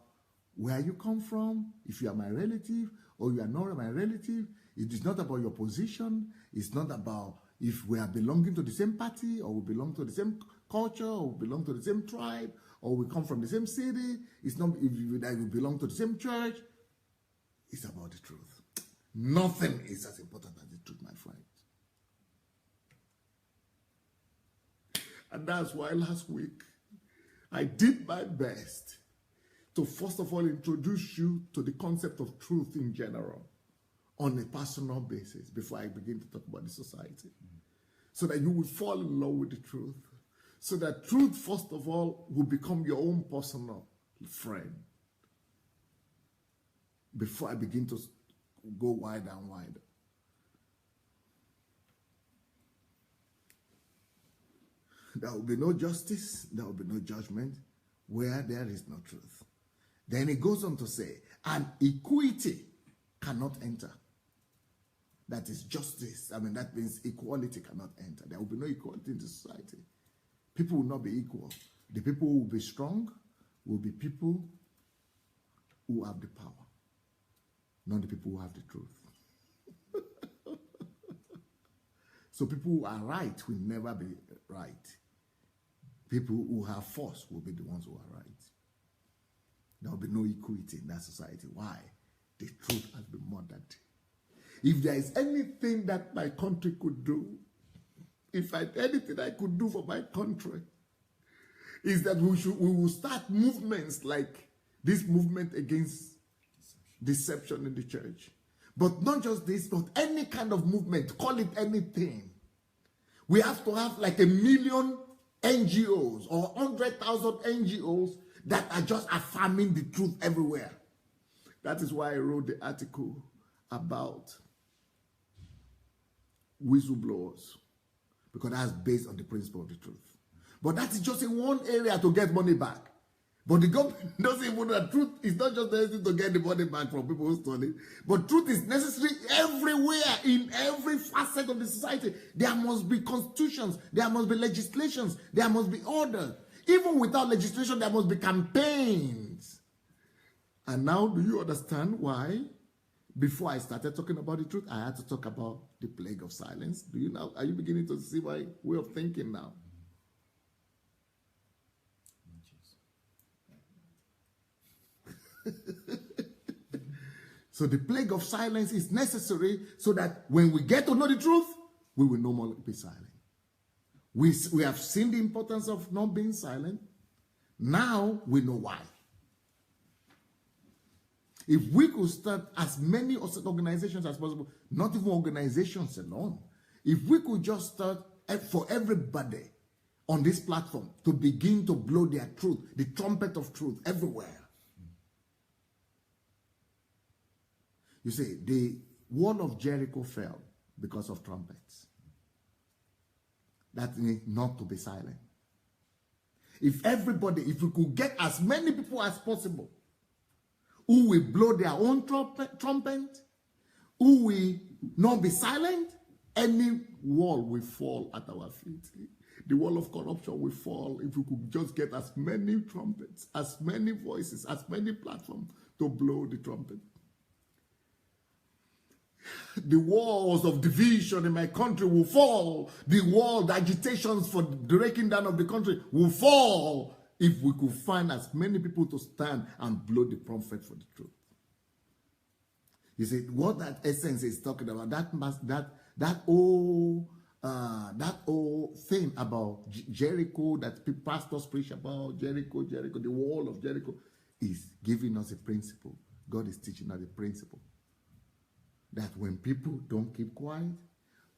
where you come from, if you are my relative or you are not my relative. It is not about your position. It's not about if we are belonging to the same party or we belong to the same culture or we belong to the same tribe or we come from the same city. It's not if we belong to the same church. It's about the truth. Nothing is as important as the truth, my friend. And that's why last week I did my best to first of all introduce you to the concept of truth in general on a personal basis before I begin to talk about the society. So that you will fall in love with the truth. So that truth, first of all, will become your own personal friend. Before I begin to go wider and wider. There will be no justice, there will be no judgment where there is no truth. Then it goes on to say, and equity cannot enter. That is justice. I mean, that means equality cannot enter. There will be no equality in the society. People will not be equal. The people who will be strong will be people who have the power, not the people who have the truth. So people who are right will never be right. People who have force will be the ones who are right. There will be no equity in that society. Why? The truth has been murdered. If there is anything that my country could do, anything I could do for my country, is that we will start movements like this movement against deception in the church. But not just this, but any kind of movement, call it anything. We have to have like 1 million NGOs or 100,000 NGOs that are just affirming the truth everywhere. That is why I wrote the article about whistleblowers, because that's based on the principle of the truth. But that is just in one area to get money back. But the government doesn't even know that truth is not just necessary to get the money back from people who stole it, but truth is necessary everywhere, in every facet of the society. There must be constitutions, there must be legislations, there must be order. Even without legislation, there must be campaigns. And now, do you understand why? Before I started talking about the truth, I had to talk about the plague of silence. Do you know? Are you beginning to see my way of thinking now? So the plague of silence is necessary so that when we get to know the truth, we will no more be silent. We have seen the importance of not being silent. Now we know why. If we could start as many organizations as possible, not even organizations alone, if we could just start for everybody on this platform to begin to blow their truth, the trumpet of truth everywhere. You see, the wall of Jericho fell because of trumpets. That means not to be silent. If we could get as many people as possible who will blow their own trumpet, who will not be silent, any wall will fall at our feet. The wall of corruption will fall if we could just get as many trumpets, as many voices, as many platforms to blow the trumpet. The walls of division in my country will fall. The agitations for the breaking down of the country will fall if we could find as many people to stand and blow the trumpet for the truth. You see, what that essence is talking about, that old thing about Jericho that pastors preach about, Jericho, the wall of Jericho, is giving us a principle. God is teaching us a principle. That when people don't keep quiet,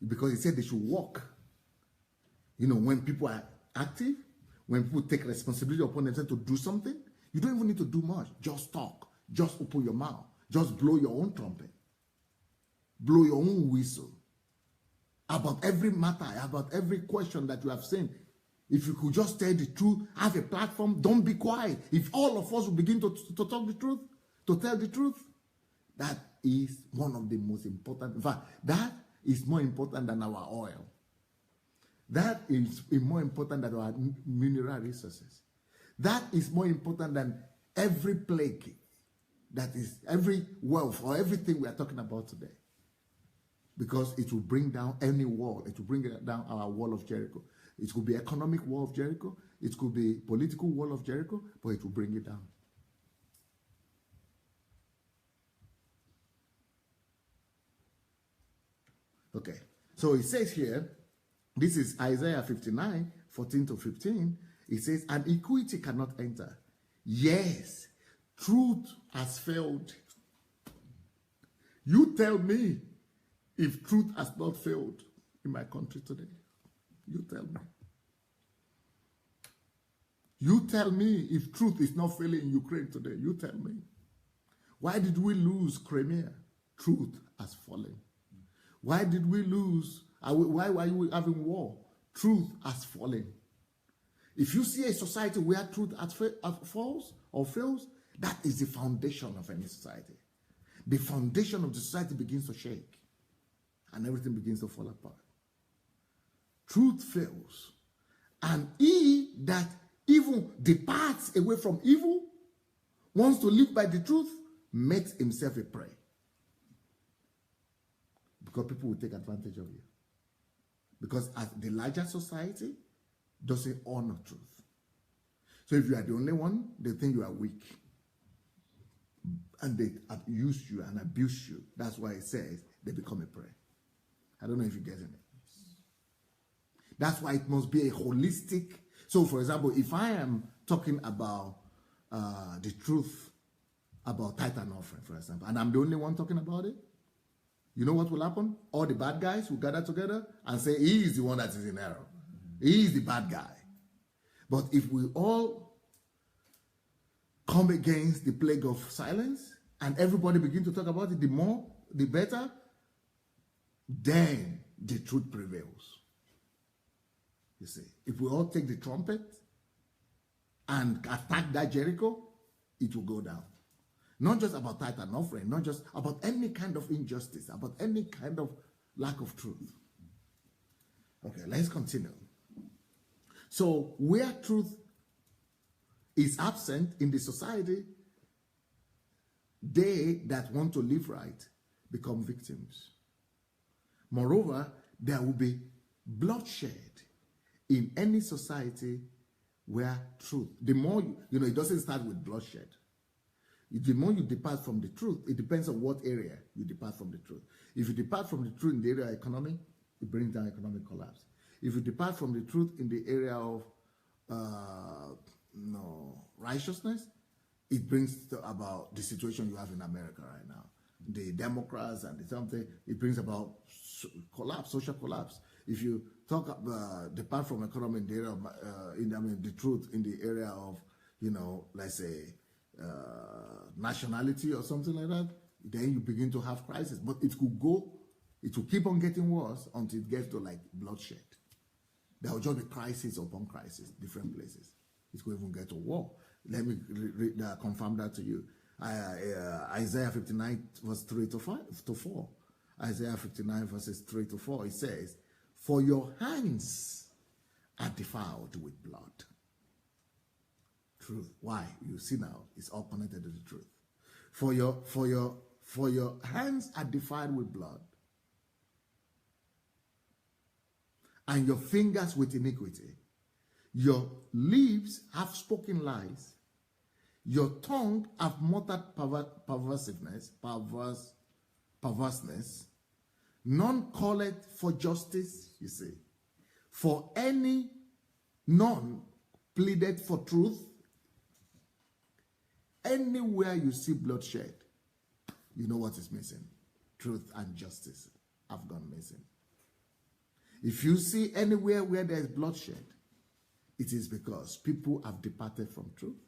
because he said they should walk. You know, when people are active, when people take responsibility upon themselves to do something, you don't even need to do much. Just talk. Just open your mouth. Just blow your own trumpet. Blow your own whistle. About every matter, about every question that you have seen. If you could just tell the truth, have a platform, don't be quiet. If all of us will begin to talk the truth, to tell the truth, that is one of the most important. In fact, that is more important than our oil. That is more important than our mineral resources. That is more important than every plague. That is every wealth or everything we are talking about today. Because it will bring down any wall. It will bring down our wall of Jericho. It could be economic wall of Jericho. It could be political wall of Jericho. But it will bring it down. Okay, so it says here, this is Isaiah 59, 14 to 15. It says, and equity cannot enter. Yes, truth has failed. You tell me if truth has not failed in my country today. You tell me. You tell me if truth is not failing in Ukraine today. You tell me. Why did we lose Crimea? Truth has fallen. Why did we lose? Why were we having war? Truth has fallen. If you see a society where truth falls or fails, That is the foundation of any society. The foundation of the society begins to shake, and everything begins to fall apart. Truth fails, and he that even departs away from evil, wants to live by the truth, makes himself a prey. Because people will take advantage of you. Because as the larger society doesn't honor truth. So if you are the only one, they think you are weak. And they use you and abuse you. That's why it says they become a prey. I don't know if you're getting it. That's why it must be a holistic. So for example, if I am talking about the truth about tithe and offering, for example, and I'm the only one talking about it, you know what will happen? All the bad guys will gather together and say, he is the one that is in error. He is the bad guy. But if we all come against the plague of silence and everybody begin to talk about it, the more, the better, then the truth prevails. You see, if we all take the trumpet and attack that Jericho, it will go down. Not just about tithe and offering, not just about any kind of injustice, about any kind of lack of truth. Okay, let's continue. So, where truth is absent in the society, they that want to live right become victims. Moreover, there will be bloodshed in any society where truth, the more, it doesn't start with bloodshed. The more you depart from the truth, it depends on what area you depart from the truth. If you depart from the truth in the area of economy, it brings down economic collapse. If you depart from the truth in the area of righteousness, it brings about the situation you have in America right now. The Democrats and something, it brings about collapse, social collapse. If you talk depart from economy in the area of the truth in the area of let's say nationality or something like that, then you begin to have crisis. But it will keep on getting worse until it gets to like bloodshed. There will just be crisis upon crisis, different places. It will even get to war. Let me confirm that to you. Isaiah 59 verse 3 to 4. Isaiah 59 verses 3 to 4, it says, "For your hands are defiled with blood." Truth. Why? You see now, it's all connected to the truth. For your hands are defiled with blood, and your fingers with iniquity. Your lips have spoken lies. Your tongue have muttered perverseness. None calleth for justice, you see. For none pleaded for truth. Anywhere you see bloodshed, you know what is missing. Truth and justice have gone missing. If you see anywhere where there is bloodshed, it is because people have departed from truth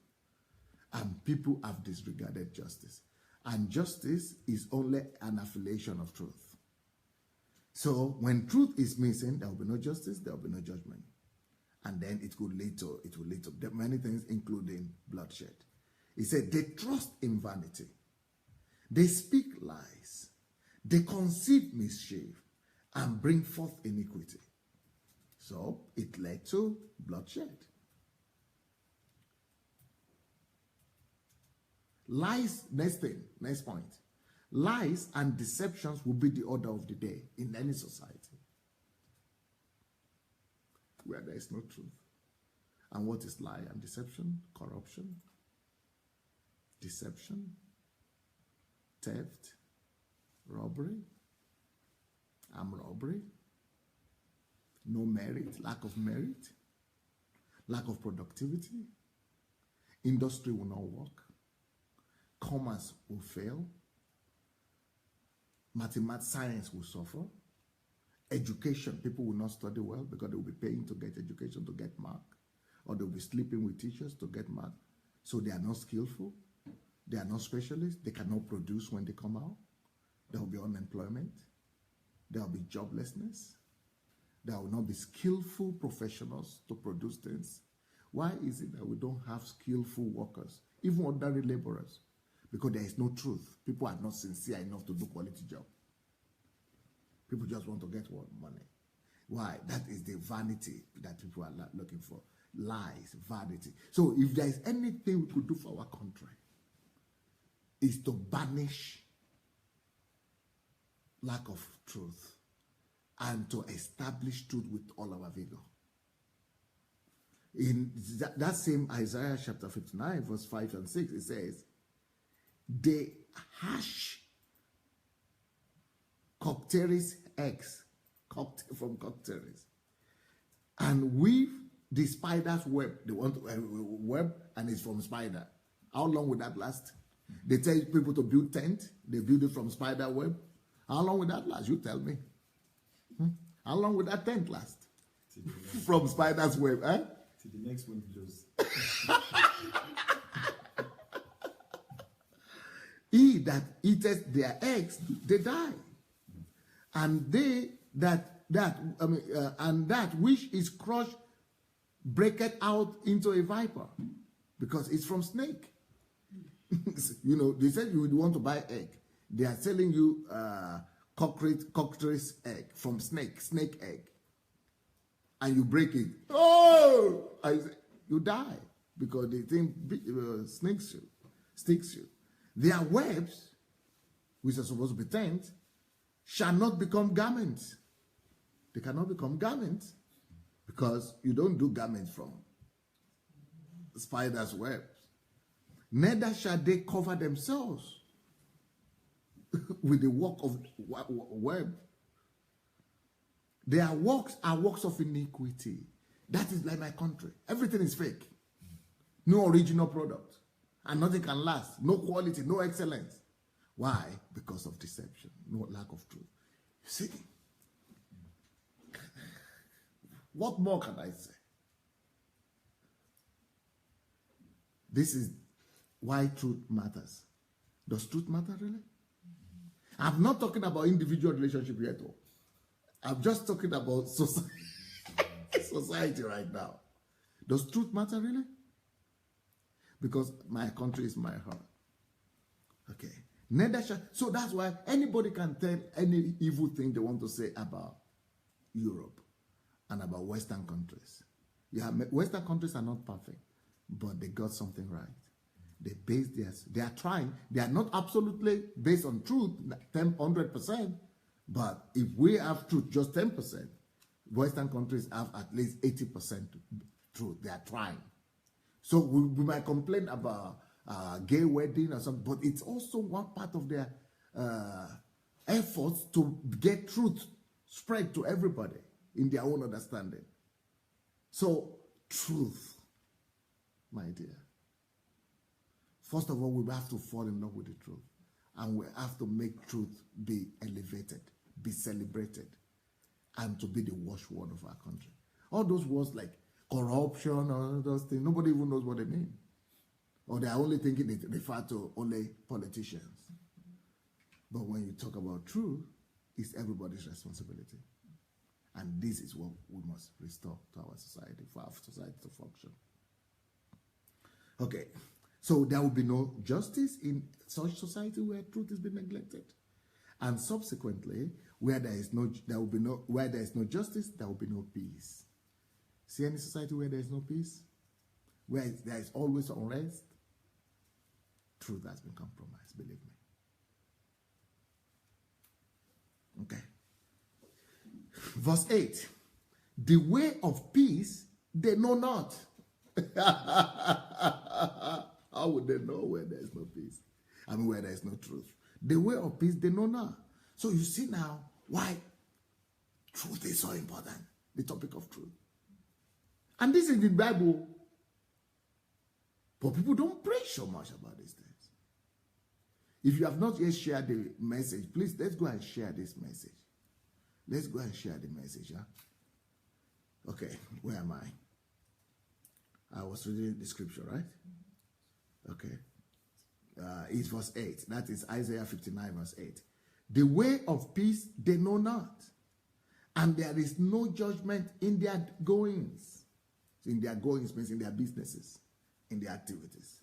and people have disregarded justice. And justice is only an affiliation of truth. So when truth is missing, there will be no justice, there will be no judgment. And then it will lead to many things, including bloodshed. He said, they trust in vanity. They speak lies. They conceive mischief and bring forth iniquity. So it led to bloodshed. Lies, next point. Lies and deceptions will be the order of the day in any society where there is no truth. And what is lie and deception? Corruption, deception, theft, robbery, armed robbery, no merit, lack of productivity, industry will not work, commerce will fail, mathematics, science will suffer, education, people will not study well because they will be paying to get education to get mark, or they will be sleeping with teachers to get mark, so they are not skillful. They are not specialists. They cannot produce when they come out. There will be unemployment. There will be joblessness. There will not be skillful professionals to produce things. Why is it that we don't have skillful workers even ordinary laborers, because there is no truth. People are not sincere enough to do quality job. People just want to get what? Money. Why? That is the vanity that people are looking for. Lies, vanity. So if there is anything we could do for our country, is to banish lack of truth and to establish truth with all our vigor. In that same Isaiah chapter 59, verse 5 and 6, it says, they hash cocteris eggs, from cocteris, and weave the spider's web. They want web, and it's from spider. How long will that last? They tell people to build tent. They build it from spider web. How long will that last? You tell me. How long will that tent last? From spider's web, eh? Till the next wind blows. He that eateth their eggs, they die, and they and that which is crushed breaketh out into a viper, because it's from snake. You know, they said you would want to buy egg. They are selling you cockatrice egg from snake egg, and you break it. Oh, you die because the thing sticks you. Their webs, which are supposed to be tent, shall not become garments. They cannot become garments because you don't do garments from spider's webs. Neither shall they cover themselves with the work of web. Their works are works of iniquity. That is like my country. Everything is fake. No original product. And nothing can last. No quality, no excellence. Why? Because of deception. No lack of truth. You see? What more can I say? This is why truth matters. Does truth matter really? I'm not talking about individual relationship yet. I'm just talking about society right now. Does truth matter really? Because my country is my heart. Okay. Neither shall. So that's why anybody can tell any evil thing they want to say about Europe and about Western countries. Yeah, Western countries are not perfect, but they got something right. They are trying. They are not absolutely based on truth, 100%. But if we have truth, just 10%, Western countries have at least 80% truth. They are trying. So we might complain about gay wedding or something, but it's also one part of their efforts to get truth spread to everybody in their own understanding. So, truth, my dear. First of all, we have to fall in love with the truth. And we have to make truth be elevated, be celebrated, and to be the watchword of our country. All those words like corruption or those things, nobody even knows what they mean. Or they are only thinking they refer to only politicians. But when you talk about truth, it's everybody's responsibility. And this is what we must restore to our society, for our society to function. Okay, so there will be no justice in such society where truth is being neglected. And subsequently, where there is no justice, there will be no peace. See any society where there is no peace? Where there is always unrest? Truth has been compromised, believe me. Okay. Verse 8. The way of peace they know not. How would they know where there is no peace? I mean, where there is no truth. The way of peace they know not. So you see now why truth is so important. The topic of truth. And this is the Bible. But people don't preach so much about these things. If you have not yet shared the message, please, let's go and share this message. Let's go and share the message. Huh? Okay, where am I? I was reading the scripture, right? Okay. It's verse 8. That is Isaiah 59, verse 8. The way of peace they know not, and there is no judgment in their goings. In their goings means in their businesses, in their activities.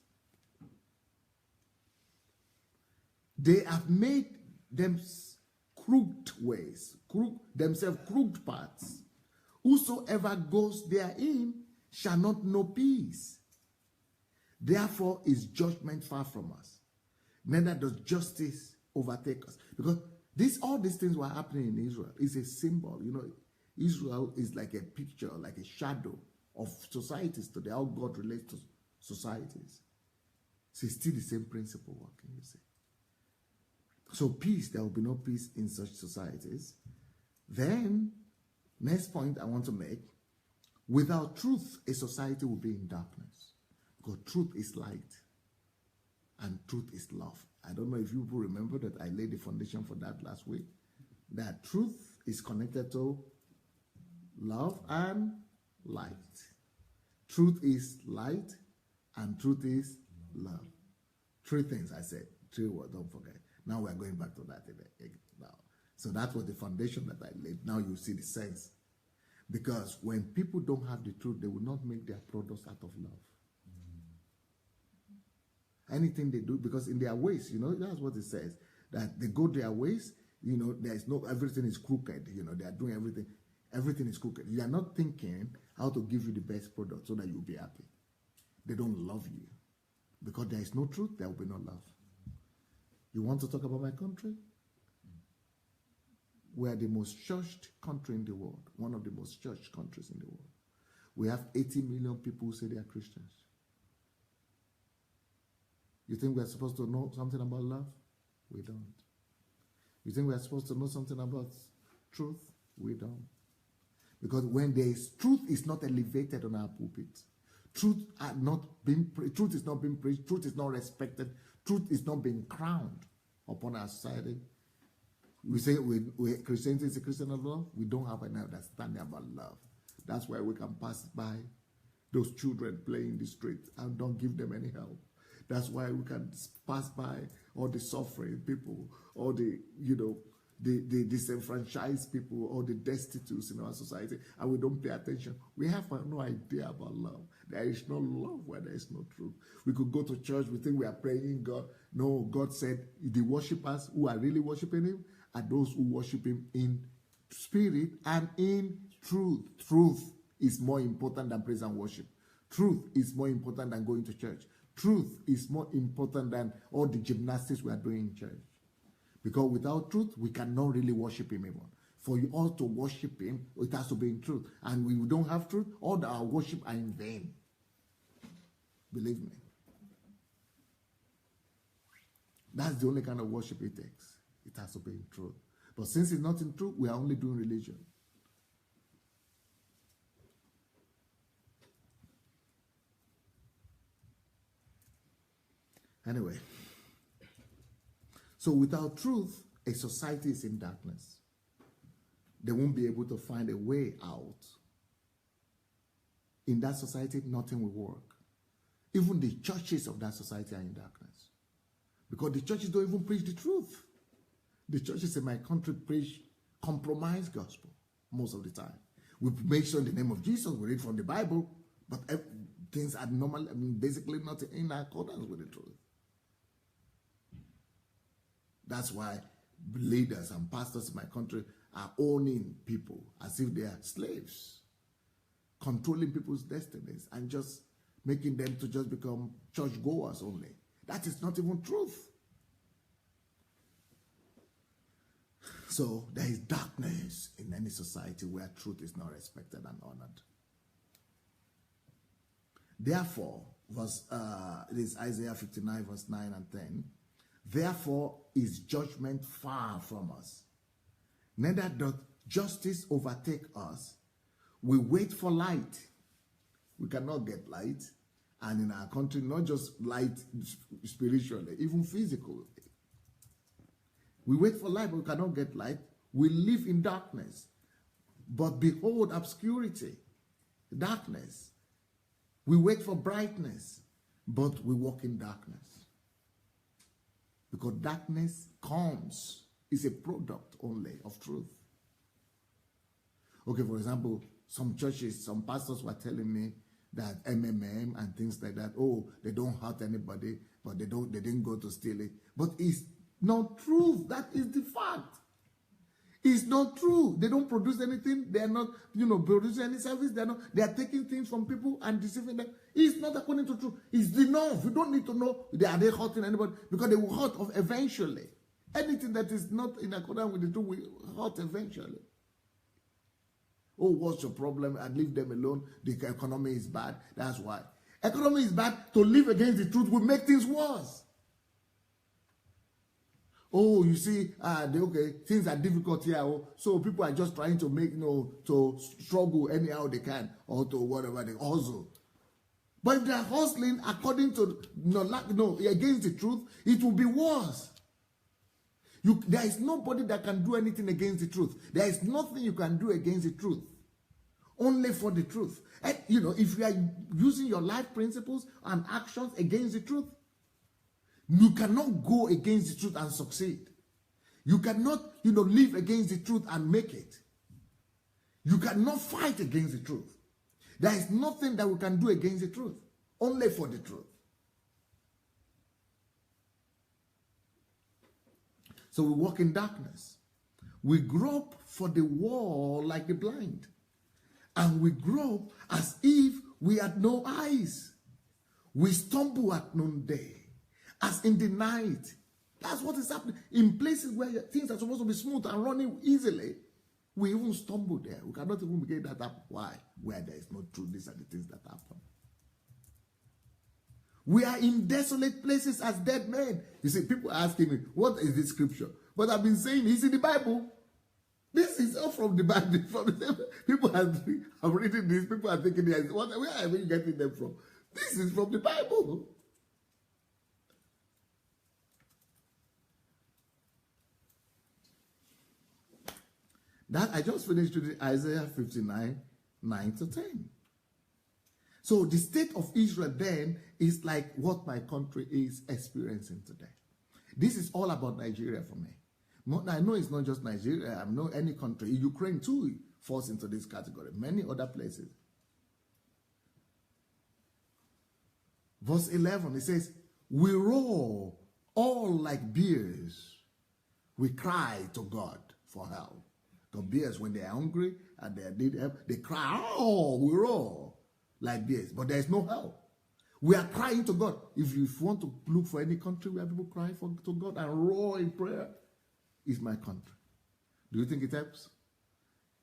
They have made them crooked ways, themselves crooked paths. Whosoever goes therein shall not know peace. Therefore is judgment far from us. Neither does justice overtake us. Because all these things were happening in Israel. It's a symbol. You know, Israel is like a picture, like a shadow of societies today, how God relates to societies. So it's still the same principle working, you see. So peace, there will be no peace in such societies. Then, next point I want to make, without truth, a society will be in darkness. Because truth is light and truth is love. I don't know if you people remember that I laid the foundation for that last week. That truth is connected to love and light. Truth is light and truth is love. Three things I said. Three words, don't forget. Now we're going back to that now. So that was the foundation that I laid. Now you see the sense. Because when people don't have the truth, they will not make their products out of love. Anything they do, because in their ways, you know, that's what it says, that they go their ways, you know, everything is crooked, you know, they are doing everything is crooked. You are not thinking how to give you the best product so that you'll be happy. They don't love you. Because there is no truth, there will be no love. You want to talk about my country? We are the most churched country in the world, one of the most churched countries in the world. We have 80 million people who say they are Christians. You think we are supposed to know something about love? We don't. You think we are supposed to know something about truth? We don't. Because when there is truth is not elevated on our pulpit, truth is not being preached, truth is not respected, truth is not being crowned upon our society. We say Christianity is a Christian of love. We don't have an understanding about love. That's why we can pass by those children playing in the street and don't give them any help. That's why we can pass by all the suffering people, all the, you know, the disenfranchised people, all the destitutes in our society, and we don't pay attention. We have no idea about love. There is no love where there is no truth. We could go to church, we think we are praying God. No, God said the worshipers who are really worshiping him are those who worship him in spirit and in truth. Truth is more important than praise and worship. Truth is more important than going to church. Truth is more important than all the gymnastics we are doing in church. Because without truth, we cannot really worship him even. For you all to worship him, it has to be in truth. And when we don't have truth, all our worship are in vain. Believe me. That's the only kind of worship it takes. It has to be in truth. But since it's not in truth, we are only doing religion. Anyway, so without truth, a society is in darkness. They won't be able to find a way out. In that society, nothing will work. Even the churches of that society are in darkness. Because the churches don't even preach the truth. The churches in my country preach compromised gospel most of the time. We make sure in the name of Jesus, we read from the Bible, but things are normal, basically not in accordance with the truth. That's why leaders and pastors in my country are owning people as if they are slaves, controlling people's destinies and just making them to just become churchgoers only. That is not even truth. So there is darkness in any society where truth is not respected and honored. Therefore, it is Isaiah 59 verse 9 and 10. Therefore is judgment far from us. Neither doth justice overtake us. We wait for light. We cannot get light. And in our country, not just light spiritually, even physically. We wait for light, but we cannot get light. We live in darkness. But behold obscurity, darkness. We wait for brightness, but we walk in darkness. Because darkness comes, is a product only of truth. Okay, for example, some churches, some pastors were telling me that MMM and things like that, oh, they don't hurt anybody, but they didn't go to steal it. But not truth. That is the fact. It's not true. They don't produce anything. They are not, producing any service. They are taking things from people and deceiving them. It's not according to truth. It's enough. You don't need to know are they hurting anybody, because they will hurt eventually. Anything that is not in accordance with the truth will hurt eventually. Oh, what's your problem? And leave them alone. The economy is bad. That's why. Economy is bad. To live against the truth will make things worse. Oh, you see, things are difficult here. So people are just trying to make, to struggle anyhow they can, or to whatever they hustle. But if they are hustling according to, against the truth, it will be worse. There is nobody that can do anything against the truth. There is nothing you can do against the truth. Only for the truth. And, if you are using your life principles and actions against the truth, you cannot go against the truth and succeed. You cannot, live against the truth and make it. You cannot fight against the truth. There is nothing that we can do against the truth. Only for the truth. So we walk in darkness. We grope for the wall like the blind. And we grope as if we had no eyes. We stumble at noonday, as in the night. That's what is happening. In places where things are supposed to be smooth and running easily, we even stumble there. We cannot even begin that up. Why? Where there is no truth, these are the things that happen. We are in desolate places as dead men. You see, people are asking me, what is this scripture? But I've been saying, it's in the Bible. This is all from the Bible. People are reading this. People are thinking, where are we getting them from? This is from the Bible. That I just finished reading Isaiah 59, 9 to 10. So the state of Israel then is like what my country is experiencing today. This is all about Nigeria for me. I know it's not just Nigeria. I know any country. Ukraine too falls into this category. Many other places. Verse 11, it says, we roar all like bears. We cry to God for help. Because bears, when they are hungry and they need help, they cry, oh, we roar like bears. But there is no help. We are crying to God. If you want to look for any country where people cry to God and roar in prayer, it's my country. Do you think it helps?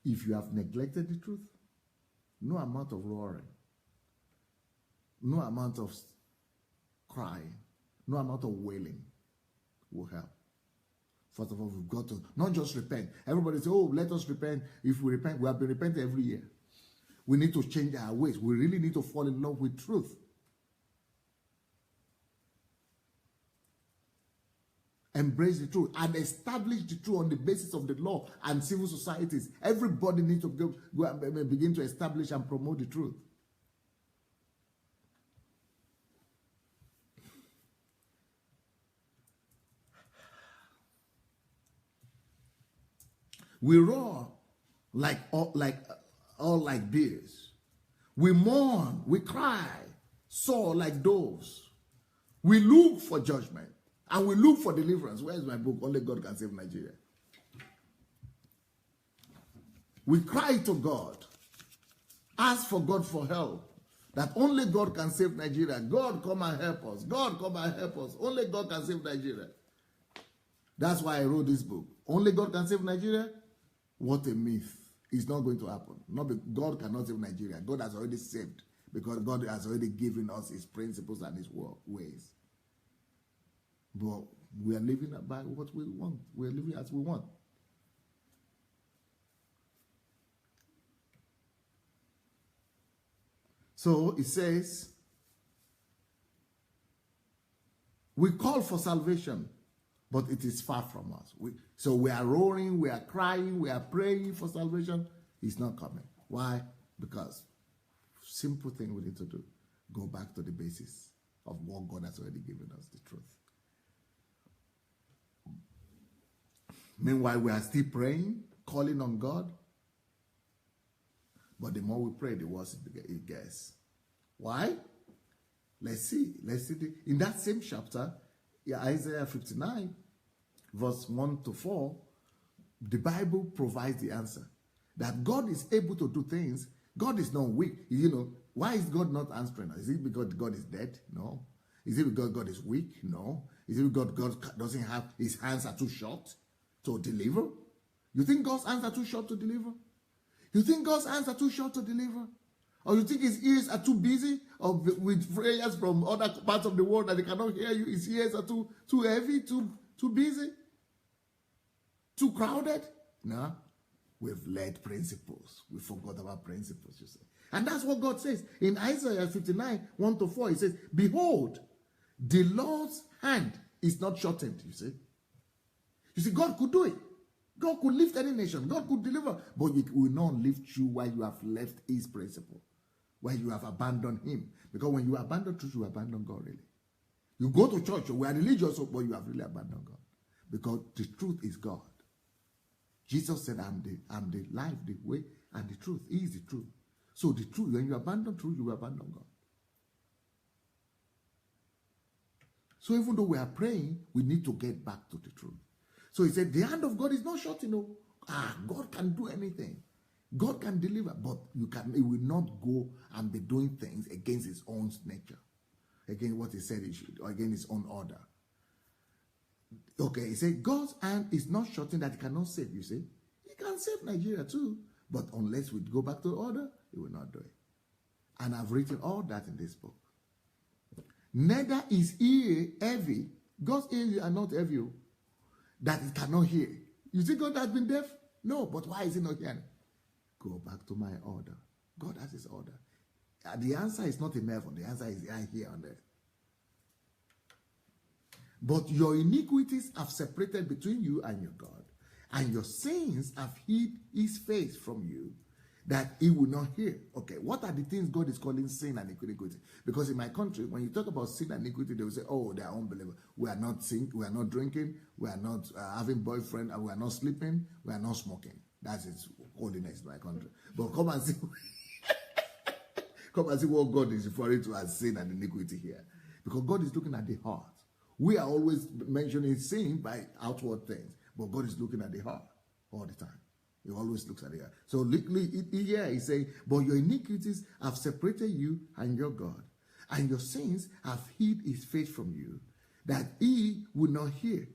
If you have neglected the truth, no amount of roaring, no amount of crying, no amount of wailing will help. First of all, we've got to not just repent. Everybody says, oh, let us repent. If we repent, we have been repenting every year. We need to change our ways. We really need to fall in love with truth. Embrace the truth and establish the truth on the basis of the law and civil societies. Everybody needs to go and begin to establish and promote the truth. We roar all like bears. We mourn, we cry, soar like doves. We look for judgment and we look for deliverance. Where is my book? Only God can save Nigeria. We cry to God, ask for God for help, that only God can save Nigeria. God, come and help us. God, come and help us. Only God can save Nigeria. That's why I wrote this book. Only God can save Nigeria? What a myth. It's not going to happen. God cannot save Nigeria. God has already saved, because God has already given us his principles and his ways. But we are living by what we want. We are living as we want. So it says, we call for salvation, but it is far from us. So we are roaring, we are crying, we are praying for salvation. It's not coming. Why? Because simple thing we need to do. Go back to the basis of what God has already given us, the truth. Meanwhile, we are still praying, calling on God. But the more we pray, the worse it gets. Why? Let's see. In that same chapter, Isaiah 59, verse 1 to 4, the Bible provides the answer. That God is able to do things. God is not weak. You know, why is God not answering us? Is it because God is dead? No. Is it because God is weak? No. Is it because God doesn't have, his hands are too short to deliver? You think God's hands are too short to deliver? You think God's hands are too short to deliver? Or you think his ears are too busy or with prayers from other parts of the world that they cannot hear you? His ears are too heavy, too busy, too crowded? No. We've led principles. We forgot about principles, you see. And that's what God says. In Isaiah 59, 1 to 4, he says, behold, the Lord's hand is not shortened, you see. You see, God could do it. God could lift any nation. God could deliver. But it will not lift you while you have left his principle, while you have abandoned him. Because when you abandon truth, you abandon God, really. You go to church, we are religious, but you have really abandoned God. Because the truth is God. Jesus said, I'm the life, the way, and the truth. He is the truth. So the truth, when you abandon truth, you abandon God. So even though we are praying, we need to get back to the truth. So he said, the hand of God is not short, you know. God can do anything. God can deliver, but he will not go and be doing things against his own nature, against what he said he should, or against his own order. Okay, he said, God's hand is not shortened that he cannot save, you see. He can save Nigeria too, but unless we go back to order, he will not do it. And I've written all that in this book. Neither is ear heavy. God's ears are not heavy, that he cannot hear. You think God has been deaf? No, but why is he not hearing? Go back to my order. God has his order. The answer is not in heaven. The answer is here on earth. But your iniquities have separated between you and your God, and your sins have hid his face from you, that he will not hear. Okay, what are the things God is calling sin and iniquity? Because in my country, when you talk about sin and iniquity, they will say, oh, they are unbelievers. We are not sinning, we are not drinking, we are not having boyfriend, and we are not sleeping, we are not smoking. That's its holiness in my country. But come and see, come and see what God is referring to as sin and iniquity here. Because God is looking at the heart. We are always mentioning sin by outward things, but God is looking at the heart all the time. He always looks at the heart. So here he's saying, but your iniquities have separated you and your God, and your sins have hid his face from you, that he will not hear.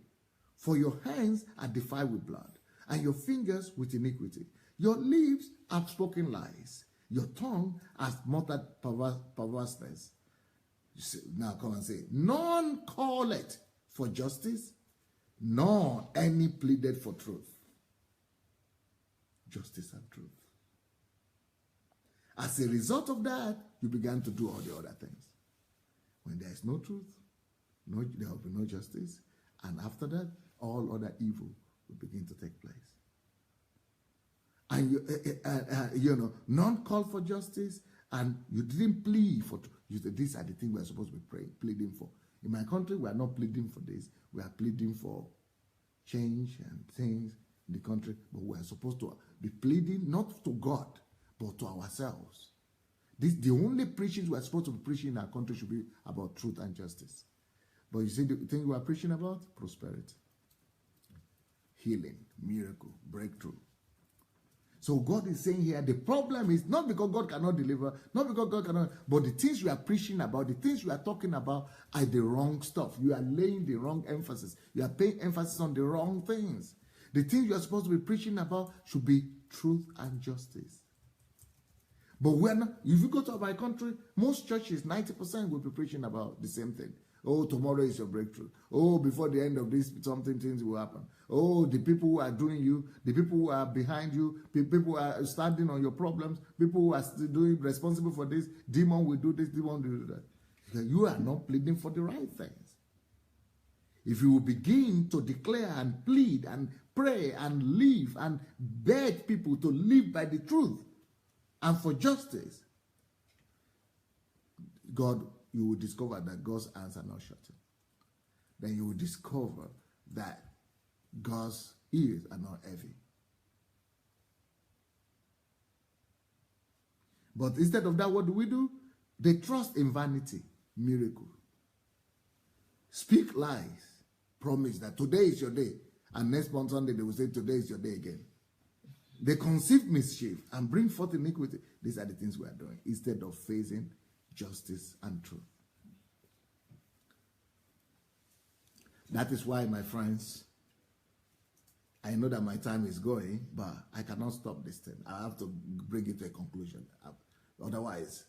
For your hands are defiled with blood, and your fingers with iniquity. Your lips have spoken lies. Your tongue has muttered perverseness. Now come and say, none calleth for justice, nor any pleaded for truth. Justice and truth. As a result of that, you began to do all the other things. When there is no truth, there will be no justice, and after that, all other evil will begin to take place. And none called for justice, and you didn't plead for truth. These are the things we are supposed to be pleading for. In my country, we are not pleading for this. We are pleading for change and things in the country. But we are supposed to be pleading not to God, but to ourselves. The only preaching we are supposed to be preaching in our country should be about truth and justice. But you see the thing we are preaching about? Prosperity, healing, miracle, breakthrough. So God is saying here, the problem is not because God cannot deliver, not because God cannot, but the things you are preaching about, the things you are talking about are the wrong stuff. You are laying the wrong emphasis. You are paying emphasis on the wrong things. The things you are supposed to be preaching about should be truth and justice. But if you go to my country, most churches, 90% will be preaching about the same thing. Oh, tomorrow is your breakthrough. Oh, before the end of this, things will happen. Oh, the people who are doing you, the people who are behind you, people who are standing on your problems, people who are responsible for this, demon will do this, demon will do that. You are not pleading for the right things. If you will begin to declare and plead and pray and live and beg people to live by the truth and for justice, you will discover that God's hands are not shortened. Then you will discover that God's ears are not heavy. But instead of that, what do? They trust in vanity, miracle, speak lies, promise that today is your day, and next month Sunday they will say today is your day again. They conceive mischief and bring forth iniquity. These are the things we are doing instead of facing justice and truth. That is why, my friends, I know that my time is going, but I cannot stop this thing. I have to bring it to a conclusion. Otherwise,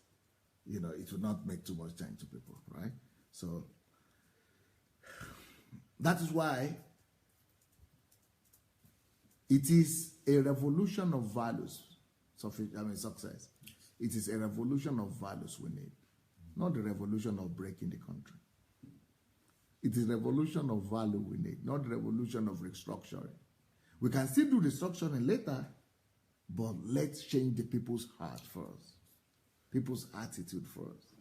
it will not make too much sense to people, right? So that is why it is a revolution of values. Success. It is a revolution of values we need, not the revolution of breaking the country. It is a revolution of value we need, not the revolution of restructuring. We can still do restructuring later, but let's change the people's heart first, people's attitude first.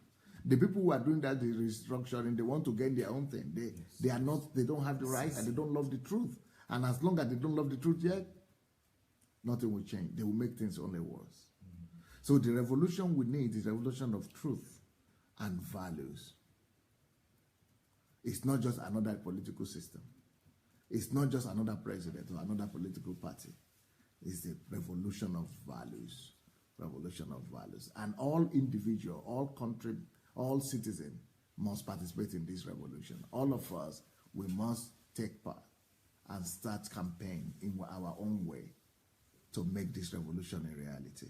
The people who are doing that the restructuring, they want to gain their own thing. They don't have the right, and they don't love the truth. And as long as they don't love the truth yet, nothing will change. They will make things only worse. So the revolution we need is a revolution of truth and values. It's not just another political system. It's not just another president or another political party. It's the revolution of values. Revolution of values. And all individual, all country, all citizens must participate in this revolution. All of us, we must take part and start campaign in our own way to make this revolution a reality.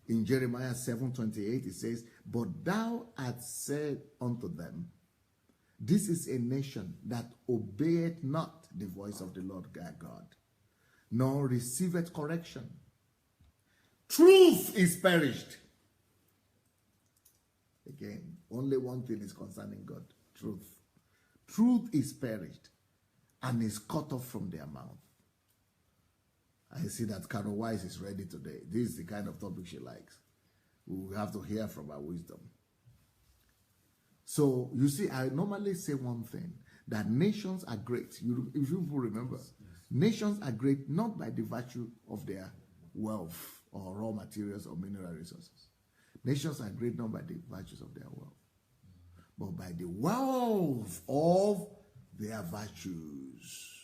In Jeremiah 7:28, it says, "But thou hast said unto them, this is a nation that obeyeth not the voice of the Lord their God, nor receiveth correction. Truth is perished." Again, only one thing is concerning God: truth. Truth is perished and is cut off from their mouth. I see that Carol Wise is ready today. This is the kind of topic she likes. We will have to hear from her wisdom. So, you see, I normally say one thing, that nations are great. If you remember, nations are great not by the virtue of their wealth or raw materials or mineral resources. Nations are great not by the virtues of their wealth, but by the wealth of their virtues.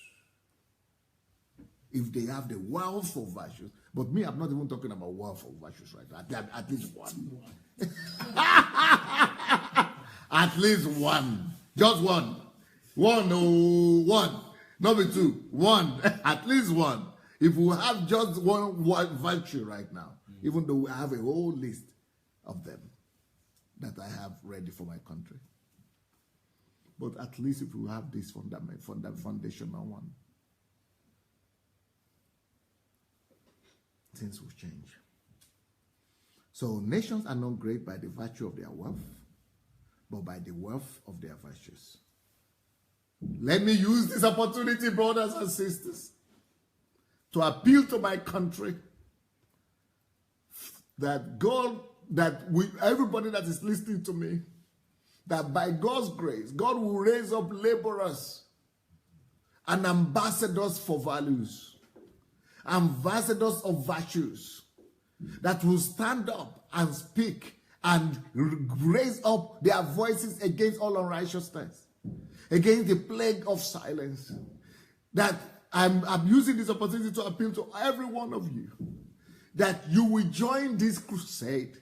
If they have the wealth of virtues, but me, I'm not even talking about wealth of virtues right now. At least one. At least one. Just one. One. Not be two. One. At least one. If we have just one virtue right now, even though we have a whole list of them that I have ready for my country. But at least if we have this foundational one, things will change. So nations are not great by the virtue of their wealth, but by the wealth of their virtues. Let me use this opportunity, brothers and sisters, to appeal to my country that everybody that is listening to me, that by God's grace, God will raise up laborers and ambassadors for values, ambassadors of virtues, that will stand up and speak and raise up their voices against all unrighteousness, against the plague of silence. That I'm using this opportunity to appeal to every one of you, that you will join this crusade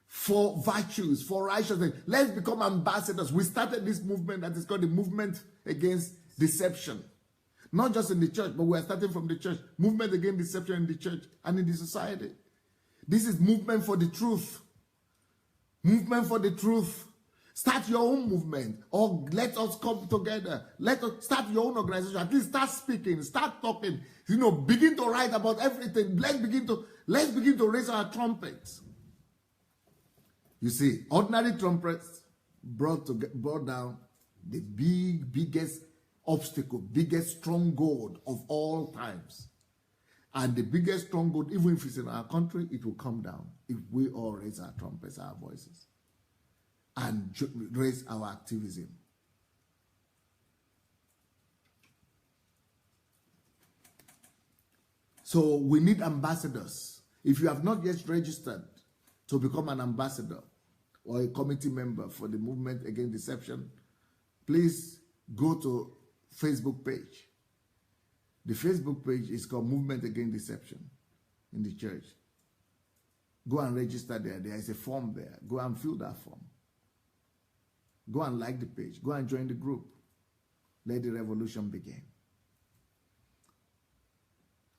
for virtues, for righteousness. Let's become ambassadors. We started this movement that is called the movement against deception. Not just in the church, but we are starting from the church. Movement against deception in the church and in the society. This is movement for the truth. Movement for the truth. Start your own movement, or let us come together. Let us start your own organization. At least start speaking, start talking. Begin to write about everything. Let's begin to raise our trumpets. You see, ordinary trumpets brought down the biggest obstacle, biggest stronghold of all times. And the biggest stronghold, even if it's in our country, it will come down if we all raise our trumpets, our voices, and raise our activism. So we need ambassadors. If you have not yet registered to become an ambassador or a committee member for the movement against deception, please go to Facebook page. The Facebook page is called Movement Against Deception in the church. Go and register there. There is a form there. Go and fill that form. Go and like the page. Go and join the group. Let the revolution begin.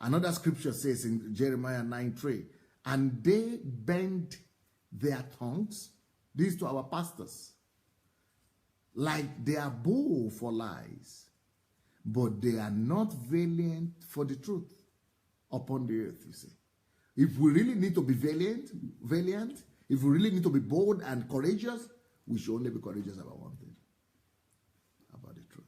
Another scripture says in Jeremiah 9:3, and they bend their tongues, these to our pastors, like they are bold for lies, but they are not valiant for the truth upon the earth, you see. If we really need to be valiant, if we really need to be bold and courageous, we should only be courageous about one thing, about the truth.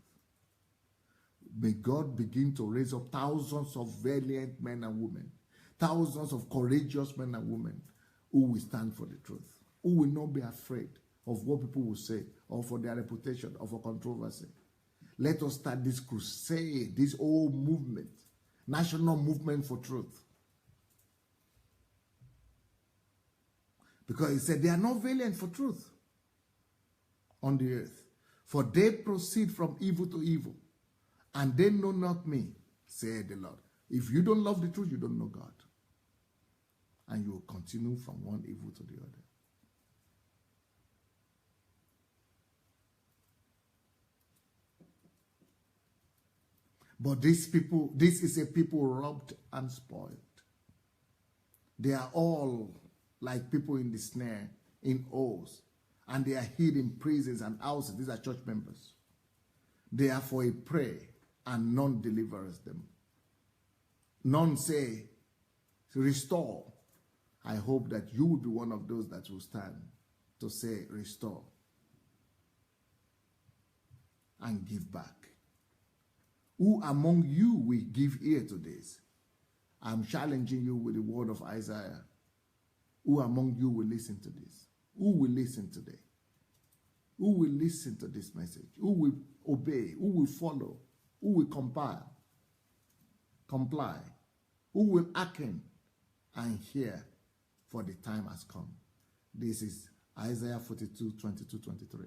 May God begin to raise up thousands of valiant men and women, thousands of courageous men and women who will stand for the truth, who will not be afraid of what people will say or for their reputation or for controversy. Let us start this crusade, this whole movement, national movement for truth. Because he said they are not valiant for truth on the earth. For they proceed from evil to evil, and they know not me, said the Lord. If you don't love the truth, you don't know God. And you will continue from one evil to the other. But these people, this is a people robbed and spoiled. They are all like people in the snare, in oaths, and they are hid in prisons and houses. These are church members. They are for a prey, and none delivers them. None say, restore. I hope that you will be one of those that will stand to say, restore and give back. Who among you will give ear to this? I'm challenging you with the word of Isaiah. Who among you will listen to this? Who will listen today? Who will listen to this message? Who will obey? Who will follow? Who will comply? Who will hearken and hear? For the time has come. This is Isaiah 42, 22, 23.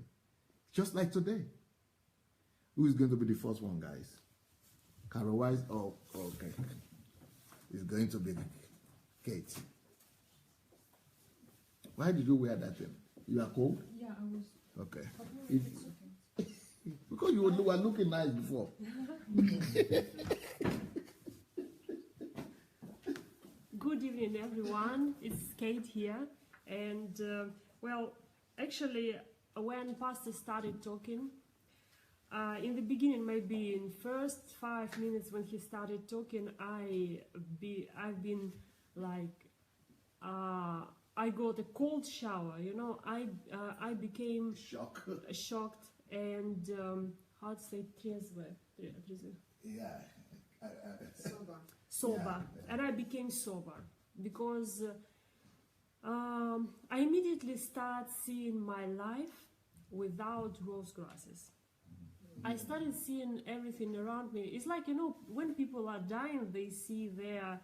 Just like today. Who is going to be the first one, guys? Carol Wise? Oh, okay. It's going to be Kate. Why did you wear that thing? You are cold? Yeah, I was. Okay. It's okay. Because you were looking nice before. Good evening, everyone. It's Kate here. And, well, actually, when Pastor started talking, in the beginning, maybe in first 5 minutes when he started talking, I've been like, I got a cold shower, you know. I became shocked and how to say trezve? Yeah. Sober. Yeah. And I became sober because I immediately start seeing my life without rose grasses. I started seeing everything around me. It's like, you know, when people are dying, they see their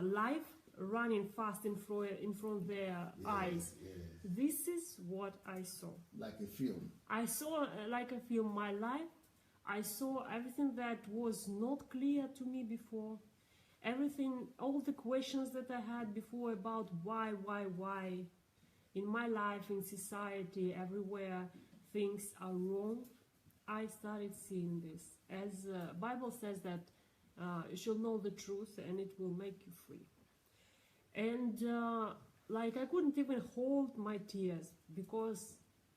life running fast in front of their eyes. Yes. This is what I saw. Like a film. I saw like a film my life. I saw everything that was not clear to me before. Everything, all the questions that I had before about why in my life, in society, everywhere things are wrong. I started seeing this. As the Bible says that you shall know the truth and it will make you free. And like I couldn't even hold my tears because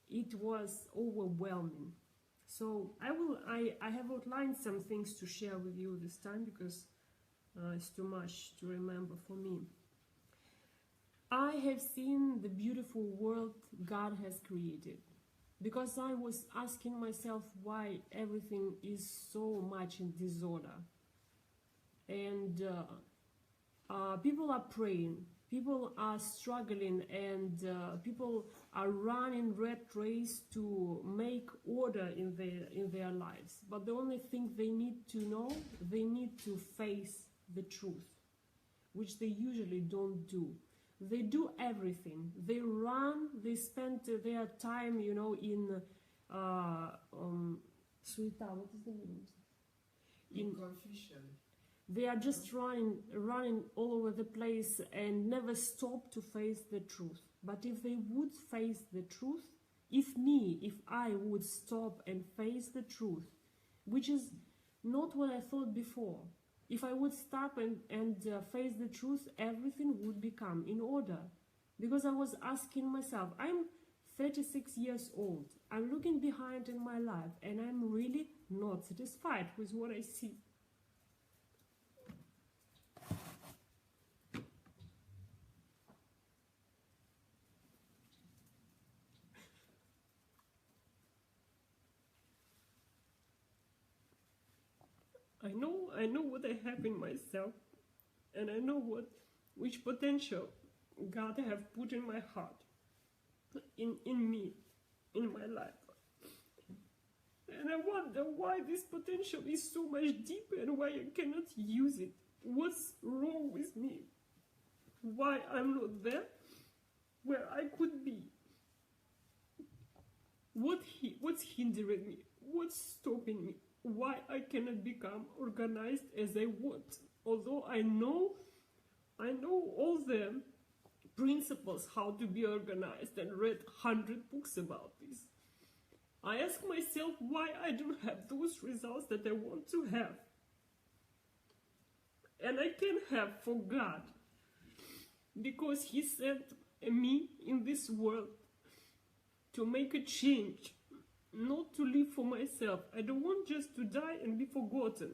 it was overwhelming. So I have outlined some things to share with you this time because it's too much to remember for me. I have seen the beautiful world God has created because I was asking myself why everything is so much in disorder. And people are praying, people are struggling, and people are running rat race to make order in their lives. But the only thing they need to know, they need to face the truth, which they usually don't do. They do everything. They run. They spend their time, you know, in Suita, what is the meaning? In confusion. They are just running all over the place and never stop to face the truth. But if they would face the truth, if I would stop and face the truth, which is not what I thought before, if I would stop and face the truth, everything would become in order. Because I was asking myself, I'm 36 years old, I'm looking behind in my life, and I'm really not satisfied with what I see. I know what I have in myself, and I know which potential God have put in my heart, in me, in my life. And I wonder why this potential is so much deeper and why I cannot use it. What's wrong with me? Why I'm not there where I could be? What's hindering me? What's stopping me? Why I cannot become organized as I want? Although I know all the principles how to be organized and read 100 books about this. I ask myself why I don't have those results that I want to have. And I can have for God, because He sent me in this world to make a change, not to live for myself. I don't want just to die and be forgotten.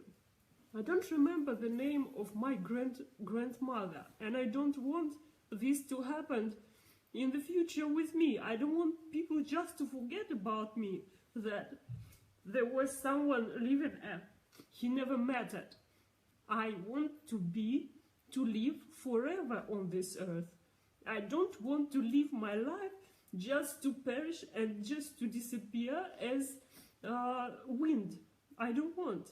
I don't remember the name of my grandmother, and I don't want this to happen in the future with me. I don't want people just to forget about me, that there was someone living and he never mattered. I want to live forever on this earth. I don't want to live my life just to perish and just to disappear as wind. I don't want.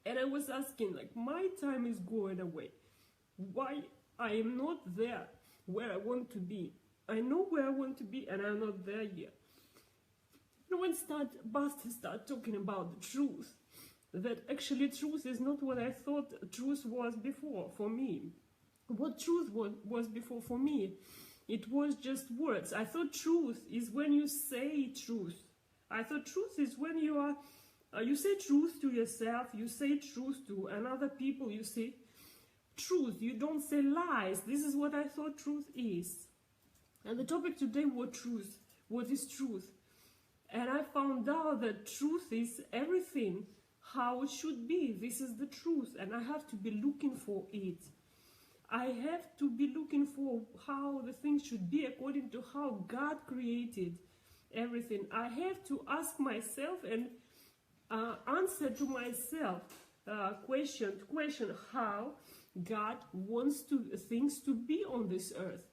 And I was asking, like, my time is going away. Why I am not there where I want to be? I know where I want to be, and I'm not there yet. And when Buster started talking about the truth, that actually truth is not what I thought truth was before for me. What truth was before for me, it was just words. I thought truth is when you say truth. I thought truth is when you say truth to yourself, you say truth to another people, you say truth, you don't say lies. This is what I thought truth is. And the topic today was truth. What is truth? And I found out that truth is everything, how it should be. This is the truth, and I have to be looking for it. I have to be looking for how the things should be according to how God created everything. I have to ask myself and answer to myself question how God wants things to be on this earth.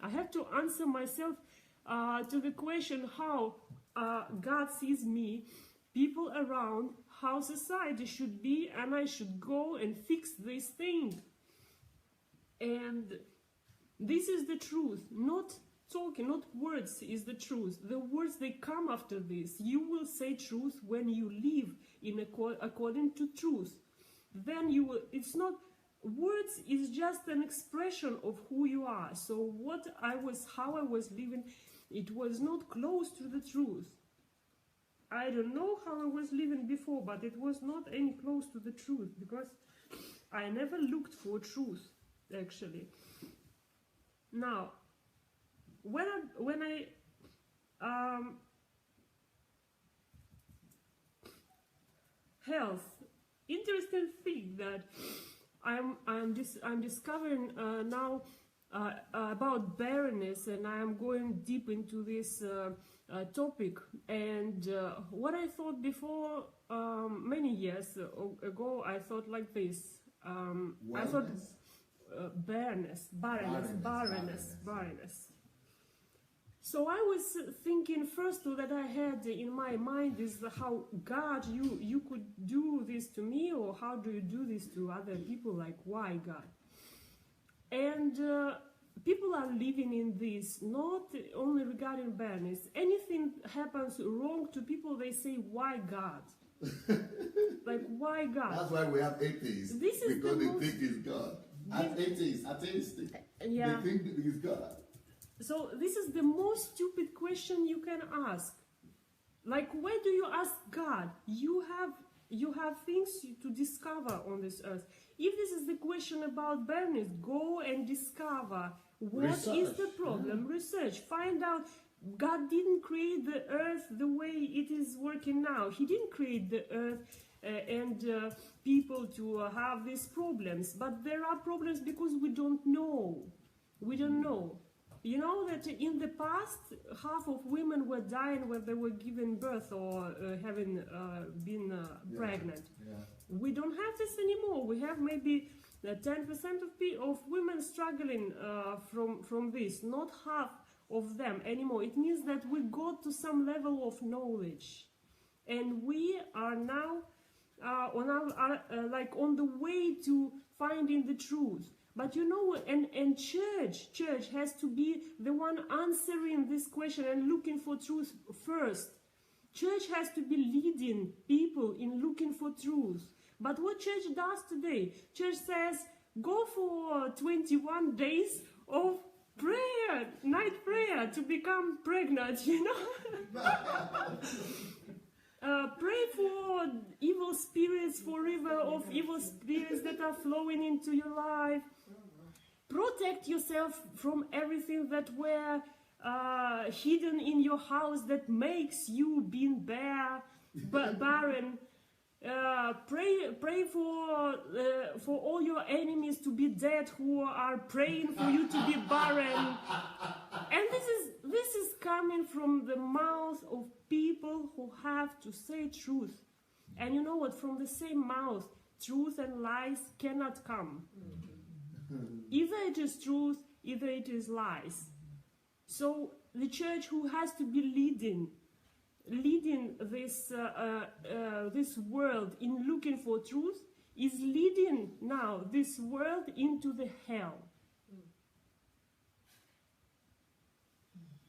I have to answer myself to the question how God sees me, people around, how society should be, and I should go and fix this thing. And this is the truth, not talking, not words is the truth. The words, they come after this. You will say truth when you live according to truth. Then you will, it's not, words is just an expression of who you are. So how I was living, it was not close to the truth. I don't know how I was living before, but it was not any close to the truth, because I never looked for truth, actually. Now, when I health, interesting thing that I'm discovering now about barrenness, and I am going deep into this topic. And what I thought before, many years ago, I thought like this. I thought barrenness. So I was thinking first that I had in my mind is how God, you could do this to me, or how do you do this to other people? Like, why God? And people are living in this, not only regarding barrenness. Anything happens wrong to people, they say, why God? Like, why God? That's why we have atheists. This is because the they most- think he's God. Atheistic. Yeah. They think he's God. So this is the most stupid question you can ask. Like, why do you ask God? You have things to discover on this earth. If this is the question about barrenness, go and discover what is Research. the problem. Research, find out. God didn't create the earth the way it is working now. He didn't create the earth and people to have these problems. But there are problems because we don't know. We don't know. You know that in the past, half of women were dying when they were giving birth or having been pregnant. Yeah. We don't have this anymore. We have maybe 10% of women struggling from this, not half of them anymore. It means that we got to some level of knowledge, and we are now on the way to finding the truth. But you know, and church has to be the one answering this question and looking for truth first. Church has to be leading people in looking for truth. But what church does today? Church says, go for 21 days of prayer, night prayer, to become pregnant, you know? Pray for evil spirits, for river of evil spirits that are flowing into your life. Protect yourself from everything that were hidden in your house that makes you being barren. Pray for all your enemies to be dead who are praying for you to be barren. And this is coming from the mouth of people who have to say truth. And you know what? From the same mouth, truth and lies cannot come. Either it is truth, either it is lies. So the church who has to be leading this world in looking for truth is leading now this world into the hell.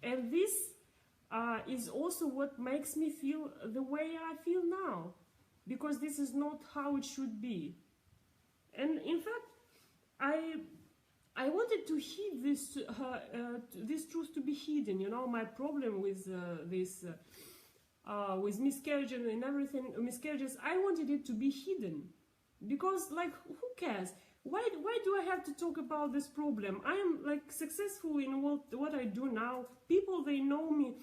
And this is also what makes me feel the way I feel now, because this is not how it should be. And in fact, I wanted to hide this truth to be hidden. You know, my problem with with miscarriages and everything, miscarriages, I wanted it to be hidden, because, like, who cares? Why do I have to talk about this problem? I am, like, successful in what I do now. People, they know me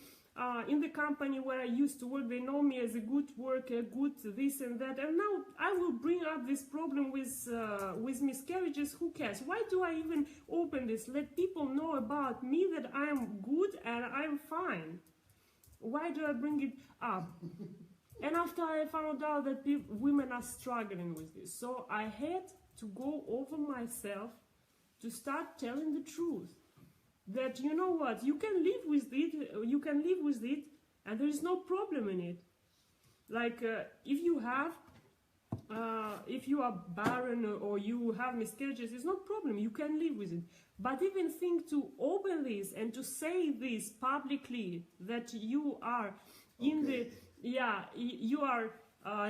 in the company where I used to work. They know me as a good worker, good this and that. And now I will bring up this problem with miscarriages. Who cares? Why do I even open this? Let people know about me, that I am good and I am fine. Why do I bring it up? And after I found out that women are struggling with this, so I had to go over myself to start telling the truth. That, you know what, you can live with it, and there is no problem in it. Like, if you are barren or you have miscarriages, it's no problem, you can live with it. But even think to open this and to say this publicly, that you are you are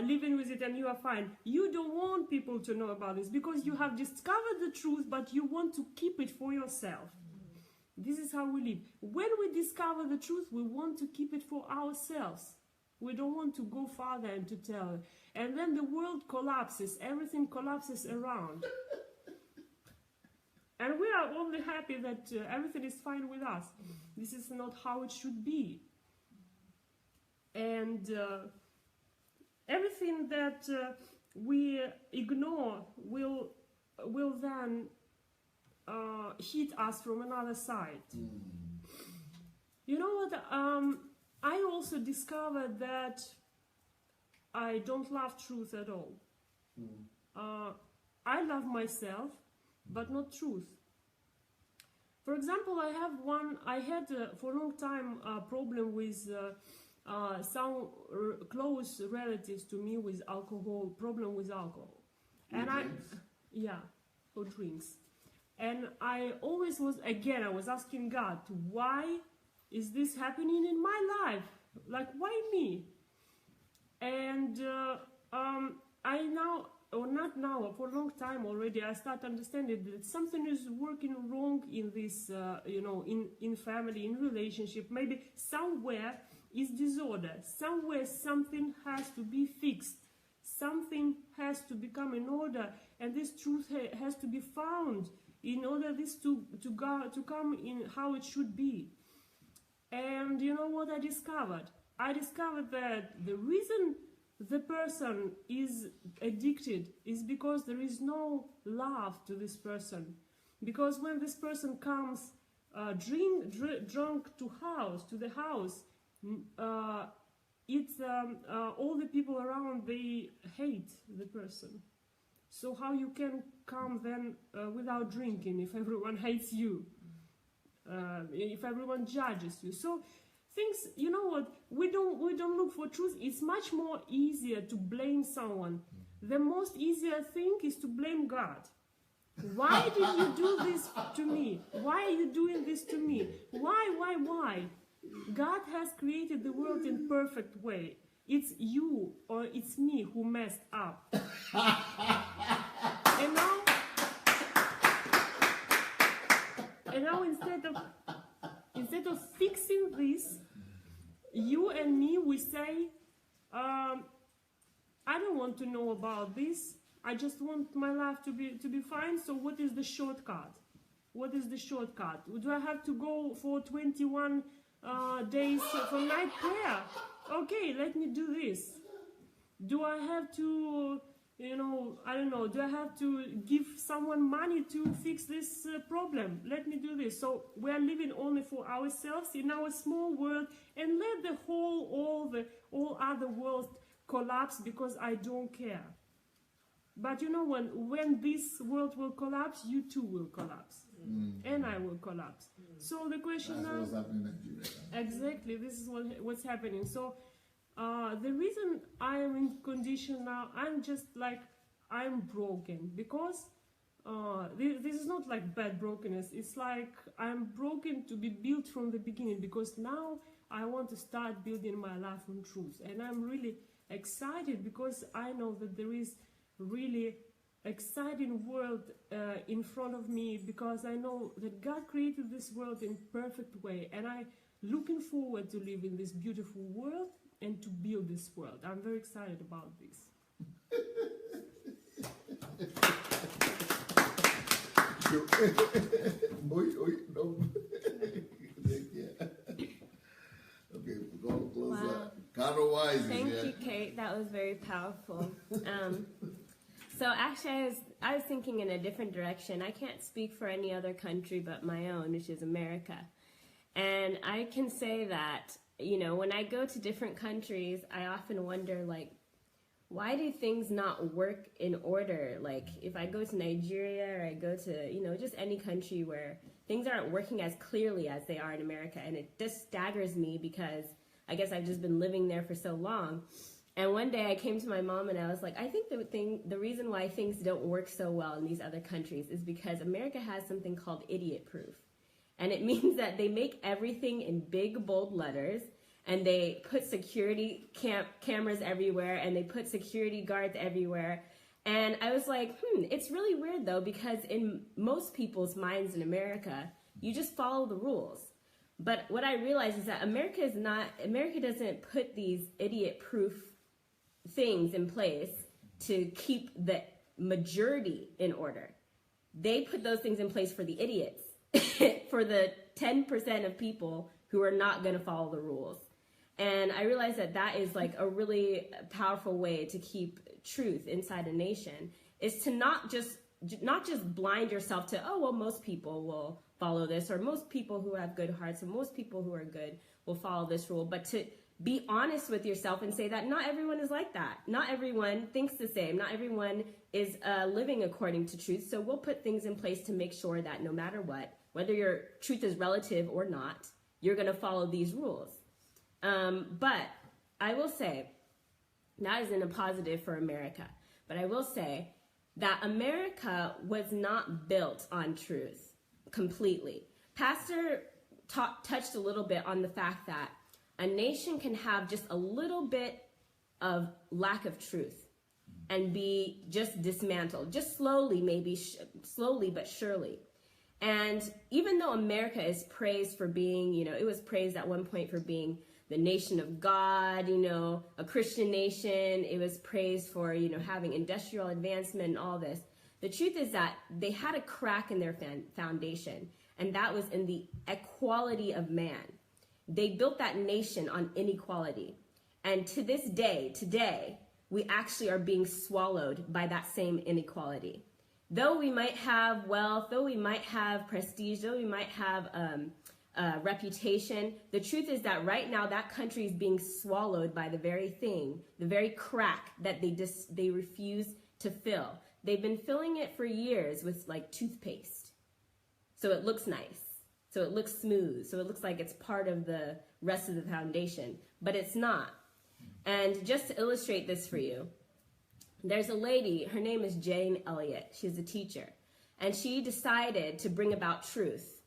living with it and you are fine. You don't want people to know about this because you have discovered the truth, but you want to keep it for yourself. This is how we live. When we discover the truth, we want to keep it for ourselves. We don't want to go farther and to tell it. And then the world collapses. Everything collapses around. And we are only happy that everything is fine with us. This is not how it should be. And everything that we ignore will then hit us from another side. You know what? I also discovered that I don't love truth at all. I love myself, but not truth. For example, I had for a long time a problem with some close relatives to me with alcohol, problem with alcohol. Who drinks? Yeah, who drinks. And I always was, again, I was asking God, why is this happening in my life? Like, why me? And I now, or not now, for a long time already, I start understanding that something is working wrong in this, you know, in family, in relationship. Maybe somewhere is disorder. Somewhere something has to be fixed. Something has to become in order, and this truth has to be found in order this to come in how it should be. And you know what I discovered? I discovered that the reason the person is addicted is because there is no love to this person. Because when this person comes drunk to the house, it's all the people around, they hate the person. So how you can come then without drinking if everyone hates you, if everyone judges you? So things, you know what, we don't look for truth. It's much more easier to blame someone. The most easier thing is to blame God. Why did you do this to me? Why are you doing this to me? Why? God has created the world in perfect way. It's you or it's me who messed up. And now instead of fixing this, you and me, we say, I don't want to know about this. I just want my life to be fine. So what is the shortcut? What is the shortcut? Do I have to go for 21 days for night prayer? Okay, let me do this. Do I have to, you know, I don't know, do I have to give someone money to fix this problem? Let me do this. So we are living only for ourselves in our small world, and let the all other world collapse because I don't care. But you know, when this world will collapse, you too will collapse. And I will collapse. So the question now, what's happening in Nigeria. Exactly, this is what's happening. So the reason I am in condition now, I'm just like, I'm broken, because this is not like bad brokenness. It's like I'm broken to be built from the beginning, because now I want to start building my life on truth. And I'm really excited because I know that there is really exciting world in front of me, because I know that God created this world in perfect way, and I'm looking forward to live in this beautiful world and to build this world. I'm very excited about this. Okay, we're going closer. Wow. Carol Wise. Thank you, Kate. That was very powerful. So actually, I was thinking in a different direction. I can't speak for any other country but my own, which is America. And I can say that, you know, when I go to different countries, I often wonder, like, why do things not work in order? Like, if I go to Nigeria, or I go to, you know, just any country where things aren't working as clearly as they are in America. And it just staggers me, because I guess I've just been living there for so long. And one day I came to my mom and I was like, I think the reason why things don't work so well in these other countries is because America has something called idiot proof. And it means that they make everything in big, bold letters, and they put security cameras everywhere, and they put security guards everywhere. And I was like, it's really weird though, because in most people's minds in America, you just follow the rules. But what I realized is that America doesn't put these idiot-proof things in place to keep the majority in order. They put those things in place for the idiots, for the 10% of people who are not going to follow the rules. And I realized that that is like a really powerful way to keep truth inside a nation, is to not just blind yourself to, oh, well, most people will follow this, or most people who have good hearts, and most people who are good will follow this rule, but to be honest with yourself and say that not everyone is like that. Not everyone thinks the same. Not everyone is living according to truth. So we'll put things in place to make sure that no matter what, whether your truth is relative or not, you're going to follow these rules. But I will say, that isn't a positive for America, but I will say that America was not built on truth completely. Pastor touched a little bit on the fact that a nation can have just a little bit of lack of truth and be just dismantled, just slowly, maybe slowly but surely. And even though America is praised for being, it was praised at one point for being the nation of God, a Christian nation. It was praised for, having industrial advancement and all this. The truth is that they had a crack in their foundation, and that was in the equality of man. They built that nation on inequality. And to this day, today, we actually are being swallowed by that same inequality. Though we might have wealth, though we might have prestige, though we might have reputation, the truth is that right now that country is being swallowed by the very thing, the very crack that they refuse to fill. They've been filling it for years with like toothpaste. So it looks nice. So it looks smooth. So it looks like it's part of the rest of the foundation, but it's not. And just to illustrate this for you, there's a lady, her name is Jane Elliott. She's a teacher. And she decided to bring about truth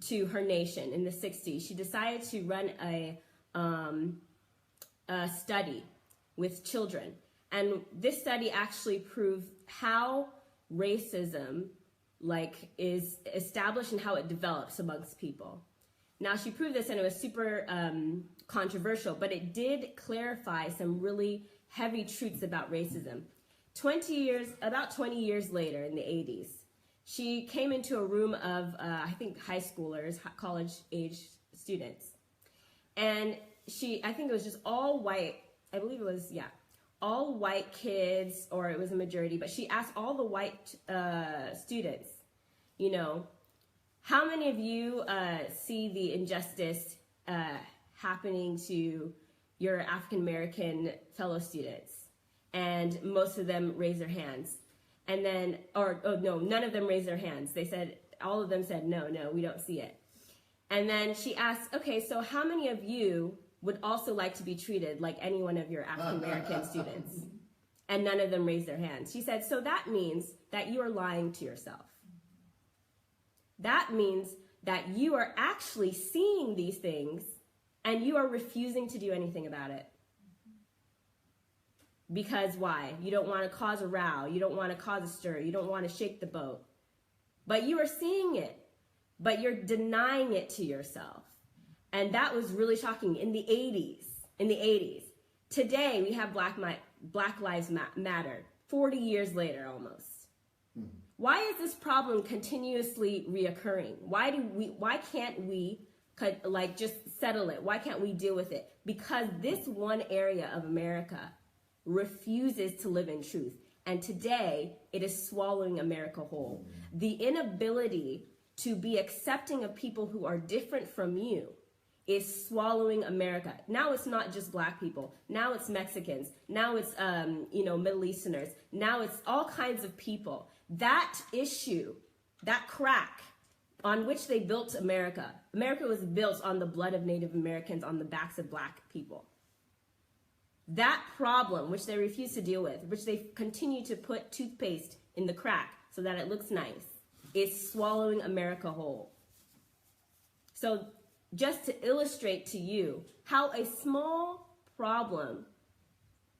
to her nation in the 60s. She decided to run a study with children. And this study actually proved how racism is established and how it develops amongst people. Now, she proved this, and it was super controversial, but it did clarify some really heavy truths about racism. About 20 years later, in the 80s, she came into a room of, I think, high schoolers, college-age students. And I think it was just all white, I believe it was, all white kids, or it was a majority, but she asked all the white students, how many of you see the injustice happening to your African-American fellow students? And most of them raised their hands. And then, no, none of them raised their hands. All of them said, no, we don't see it. And then she asked, okay, so how many of you would also like to be treated like any one of your African-American students? And none of them raised their hands. She said, so that means that you are lying to yourself. That means that you are actually seeing these things and you are refusing to do anything about it. Because why? You don't want to cause a row. You don't want to cause a stir. You don't want to shake the boat. But you are seeing it. But you're denying it to yourself. And that was really shocking in the 80s. Today, we have Black Lives Matter, 40 years later almost. Why is this problem continuously reoccurring? Why can't we just settle it? Why can't we deal with it? Because this one area of America refuses to live in truth. And today, it is swallowing America whole. The inability to be accepting of people who are different from you is swallowing America. Now it's not just Black people. Now it's Mexicans. Now it's, Middle Easterners. Now it's all kinds of people. That issue, that crack on which they built America. America was built on the blood of Native Americans, on the backs of Black people. That problem, which they refuse to deal with, which they continue to put toothpaste in the crack so that it looks nice, is swallowing America whole. So just to illustrate to you how a small problem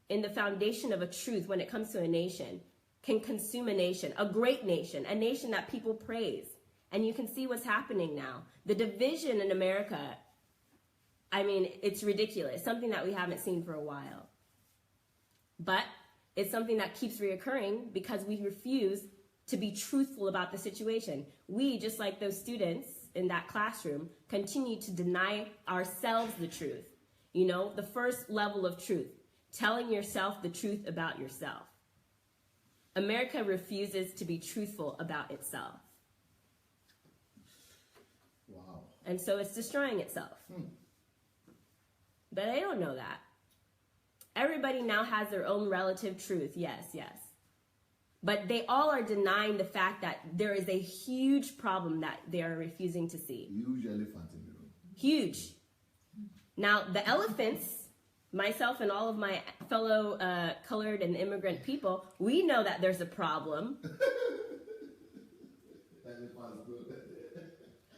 in the foundation of a truth when it comes to a nation can consume a nation, a great nation, a nation that people praise. And you can see what's happening now. The division in America, it's ridiculous, something that we haven't seen for a while. But it's something that keeps reoccurring because we refuse to be truthful about the situation. We, just like those students in that classroom, continue to deny ourselves the truth. The first level of truth, telling yourself the truth about yourself. America refuses to be truthful about itself. Wow. And so it's destroying itself. But they don't know that. Everybody now has their own relative truth. Yes. But they all are denying the fact that there is a huge problem that they are refusing to see. Huge elephant in the room. Huge. Now, the elephants myself and all of my fellow colored and immigrant people, we know that there's a problem.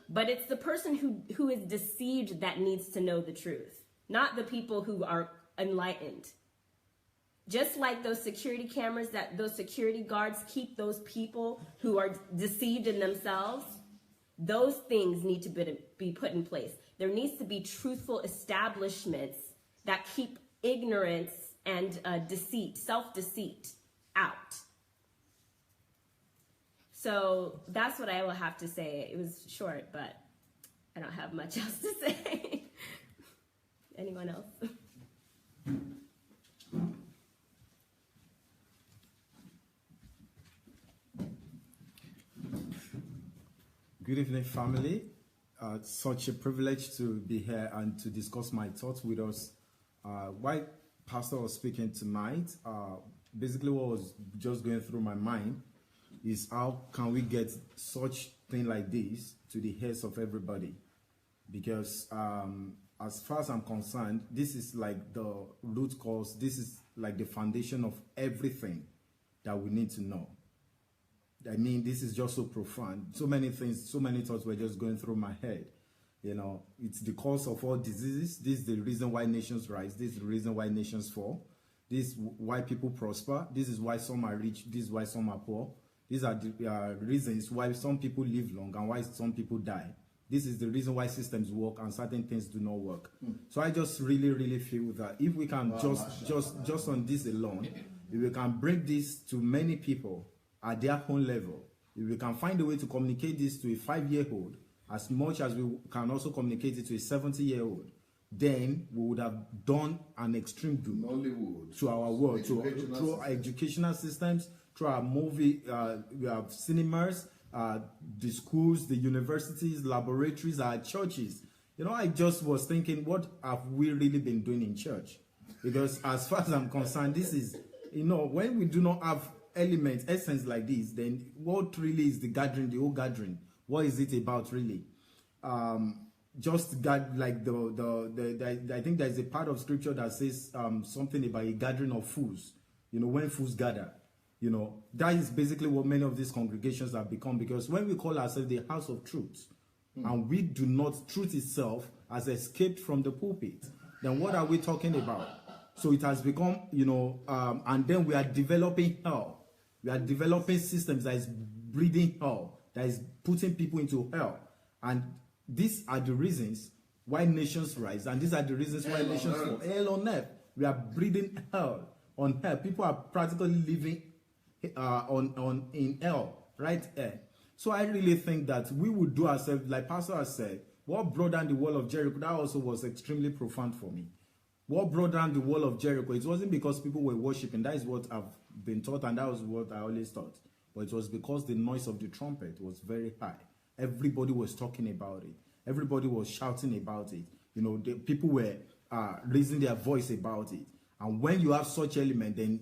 But it's the person who is deceived that needs to know the truth, not the people who are enlightened. Just like those security cameras that those security guards keep those people who are deceived in themselves, those things need to be put in place. There needs to be truthful establishments that keep ignorance and deceit, self-deceit out. So that's what I will have to say. It was short, but I don't have much else to say. Anyone else? Good evening, family. Such a privilege to be here and to discuss my thoughts with us. While Pastor was speaking tonight, basically what was just going through my mind is how can we get such thing like this to the heads of everybody? Because as far as I'm concerned, this is like the root cause. This is like the foundation of everything that we need to know. I mean, this is just so profound. So many things, so many thoughts were just going through my head. You know, it's the cause of all diseases. This is the reason why nations rise. This is the reason why nations fall. This is why people prosper. This is why some are rich. This is why some are poor. These are the reasons why some people live long and why some people die. This is the reason why systems work and certain things do not work. So I just really feel that if we can just on this alone, if we can bring this to many people at their own level, if we can find a way to communicate this to a 5-year-old as much as we can also communicate it to a 70-year-old, then we would have done an extreme good to our world, through our educational systems, through our movie, we have cinemas, the schools, the universities, laboratories, our churches. You know, I just was thinking, what have we really been doing in church? Because as far as I'm concerned, this is, you know, when we do not have elements, essence like this, then what really is the gathering, the whole gathering? What is it about really? Just got like I think there's a part of scripture that says something about a gathering of fools. You know, when fools gather. You know, that is basically what many of these congregations have become, because when we call ourselves the house of truth, and we do not, truth itself has escaped from the pulpit, then what are we talking about? So it has become, you know, and then we are developing hell. We are developing systems that is breeding hell, that is putting people into hell. And these are the reasons why nations rise, and these are the reasons why nations fall. Hell on earth. We are breeding hell on earth. People are practically living in hell right here. So I really think that we would do ourselves, like Pastor has said, what brought down the wall of Jericho, that also was extremely profound for me. What brought down the wall of Jericho, it wasn't because people were worshiping. That is what I've been taught, and that was what I always thought. But it was because the noise of the trumpet was very high. Everybody was talking about it. Everybody was shouting about it. You know, the people were raising their voice about it. And when you have such element, then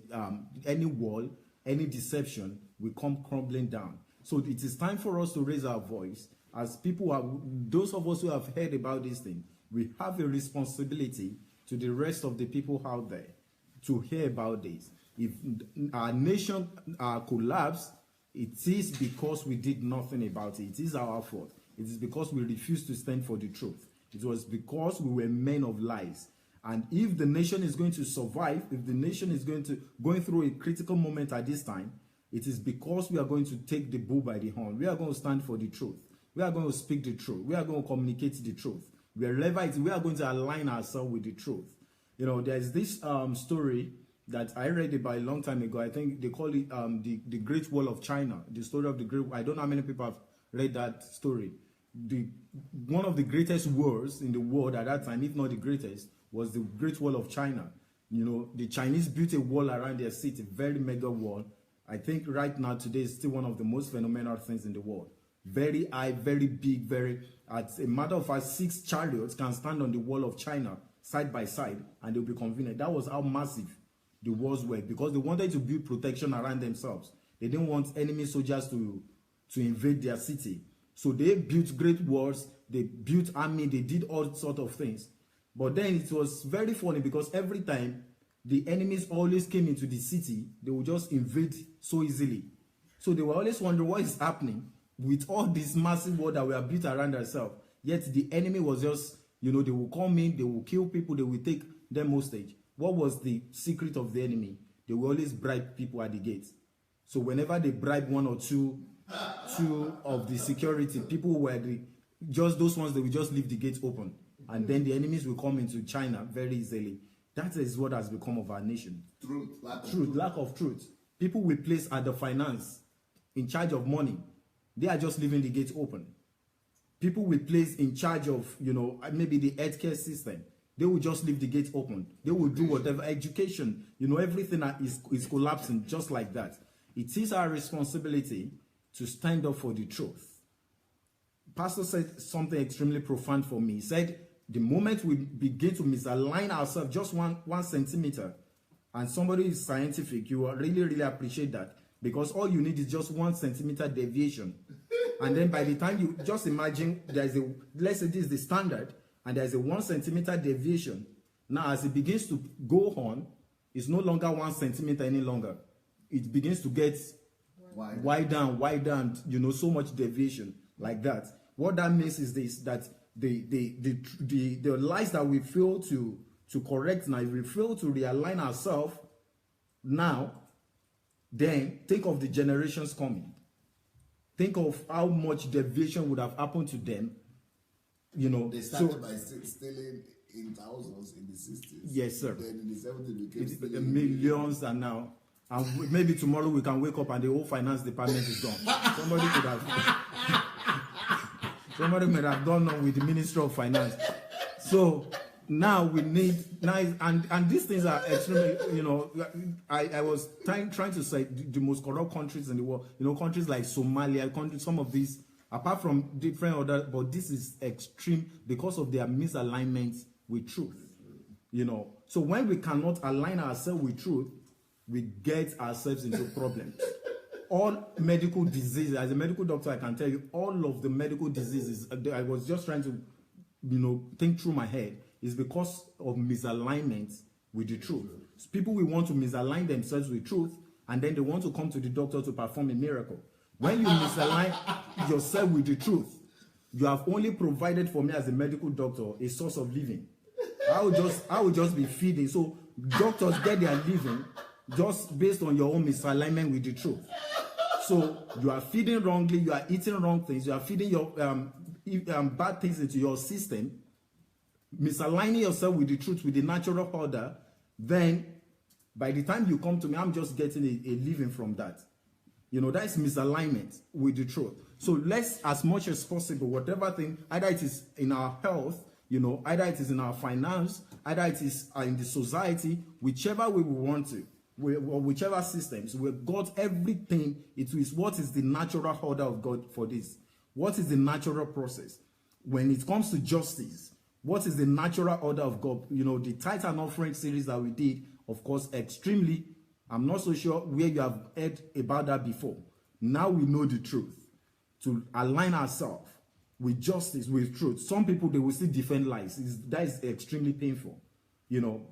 any wall, any deception will come crumbling down. So it is time for us to raise our voice. As people are, those of us who have heard about this thing, we have a responsibility to the rest of the people out there to hear about this. If our nation collapsed, it is because we did nothing about it. It is our fault. It is because we refused to stand for the truth. It was because we were men of lies. And if the nation is going to survive, if the nation is going through a critical moment at this time, it is because we are going to take the bull by the horn. We are going to stand for the truth. We are going to speak the truth. We are going to communicate the truth. Wherever it is, we are going to align ourselves with the truth. You know, there's this story that I read about a long time ago. I think they call it the Great Wall of China. The story of the Great. I don't know how many people have read that story. One of the greatest wars in the world at that time, if not the greatest, was the Great Wall of China. You know, the Chinese built a wall around their city, very mega wall. I think right now, today, is still one of the most phenomenal things in the world. Very high, very big, as a matter of fact, 6 chariots can stand on the wall of China side by side, and they'll be convenient. That was how massive the walls were, because they wanted to build protection around themselves. They didn't want enemy soldiers to invade their city. So they built great walls, they built army, they did all sorts of things. But then it was very funny because every time the enemies always came into the city, they would just invade so easily. So they were always wondering what is happening with all this massive war that were built around themselves. Yet the enemy was just, they will come in, they will kill people, they will take them hostage. What was the secret of the enemy? They will always bribe people at the gate. So whenever they bribe one or two of the security, people were just those ones, they will just leave the gate open. And then the enemies will come into China very easily. That is what has become of our nation. Lack of truth. People we place at the finance, in charge of money, they are just leaving the gate open. People we place in charge of, maybe the healthcare system, they will just leave the gate open. They will do whatever. Education, everything is collapsing just like that. It is our responsibility to stand up for the truth. Pastor said something extremely profound for me. He said, the moment we begin to misalign ourselves just one centimeter, and somebody is scientific, you will really, really appreciate that. Because all you need is just 1 centimeter deviation. And then by the time you just imagine let's say this is the standard, and there's a 1 centimeter deviation. Now, as it begins to go on, it's no longer 1 centimeter any longer. It begins to get wide down, so much deviation like that. What that means is this, that the lies that we fail to correct now, if we fail to realign ourselves now, then think of the generations coming. Think of how much deviation would have happened to them. They started by stealing in thousands in the 60s. Yes, sir. Then in the 70s it became millions, and now. And maybe tomorrow we can wake up and the whole finance department is gone. Somebody could have. Somebody may have gone on with the Ministry of Finance. So now we need and these things are extremely. I was trying to say the most corrupt countries in the world. Countries like Somalia, some of these, apart from different other, but this is extreme because of their misalignment with truth. So when we cannot align ourselves with truth, we get ourselves into problems. All medical diseases, as a medical doctor, I can tell you, all of the medical diseases, I was just trying to, think through my head, is because of misalignment with the truth. So people will want to misalign themselves with truth, and then they want to come to the doctor to perform a miracle. When you misalign yourself with the truth, you have only provided for me as a medical doctor a source of living. I will just be feeding. So doctors get their living just based on your own misalignment with the truth. So you are feeding wrongly, you are eating wrong things, you are feeding your bad things into your system, misaligning yourself with the truth, with the natural order. Then by the time you come to me, I'm just getting a living from that. That is misalignment with the truth. So let's, as much as possible, whatever thing, either it is in our health, either it is in our finance, either it is in the society, whichever way we want to, or whichever systems, we've got everything. It is what is the natural order of God for this. What is the natural process? When it comes to justice, what is the natural order of God? The tithe and offering series that we did, of course, extremely, I'm not so sure where you have heard about that before. Now we know the truth. To align ourselves with justice, with truth. Some people, they will still defend lies. That is extremely painful.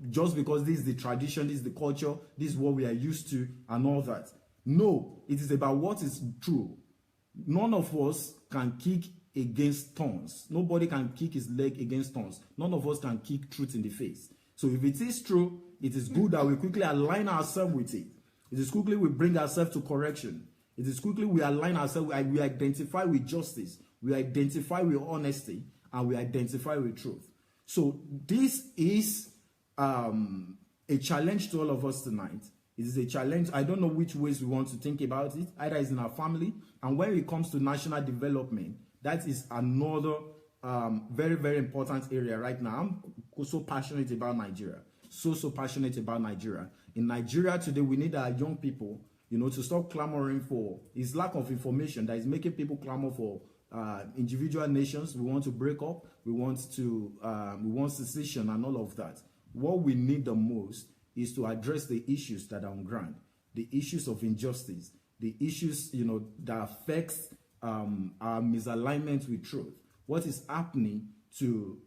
Just because this is the tradition, this is the culture, this is what we are used to, and all that. No, it is about what is true. None of us can kick against thorns. Nobody can kick his leg against thorns. None of us can kick truth in the face. So if it is true, it is good that we quickly align ourselves with it. It is quickly we bring ourselves to correction. It is quickly we align ourselves, we identify with justice, we identify with honesty, and we identify with truth. So this is a challenge to all of us tonight. It is a challenge. I don't know which ways we want to think about it. Either it's in our family, and when it comes to national development, that is another very, very important area right now. I'm so passionate about Nigeria. So passionate about Nigeria. In Nigeria today, we need our young people, to stop clamoring for this lack of information that is making people clamor for individual nations. We want to break up. We want secession and all of that. What we need the most is to address the issues that are on ground, the issues of injustice, the issues that affects our misalignment with truth. What is happening to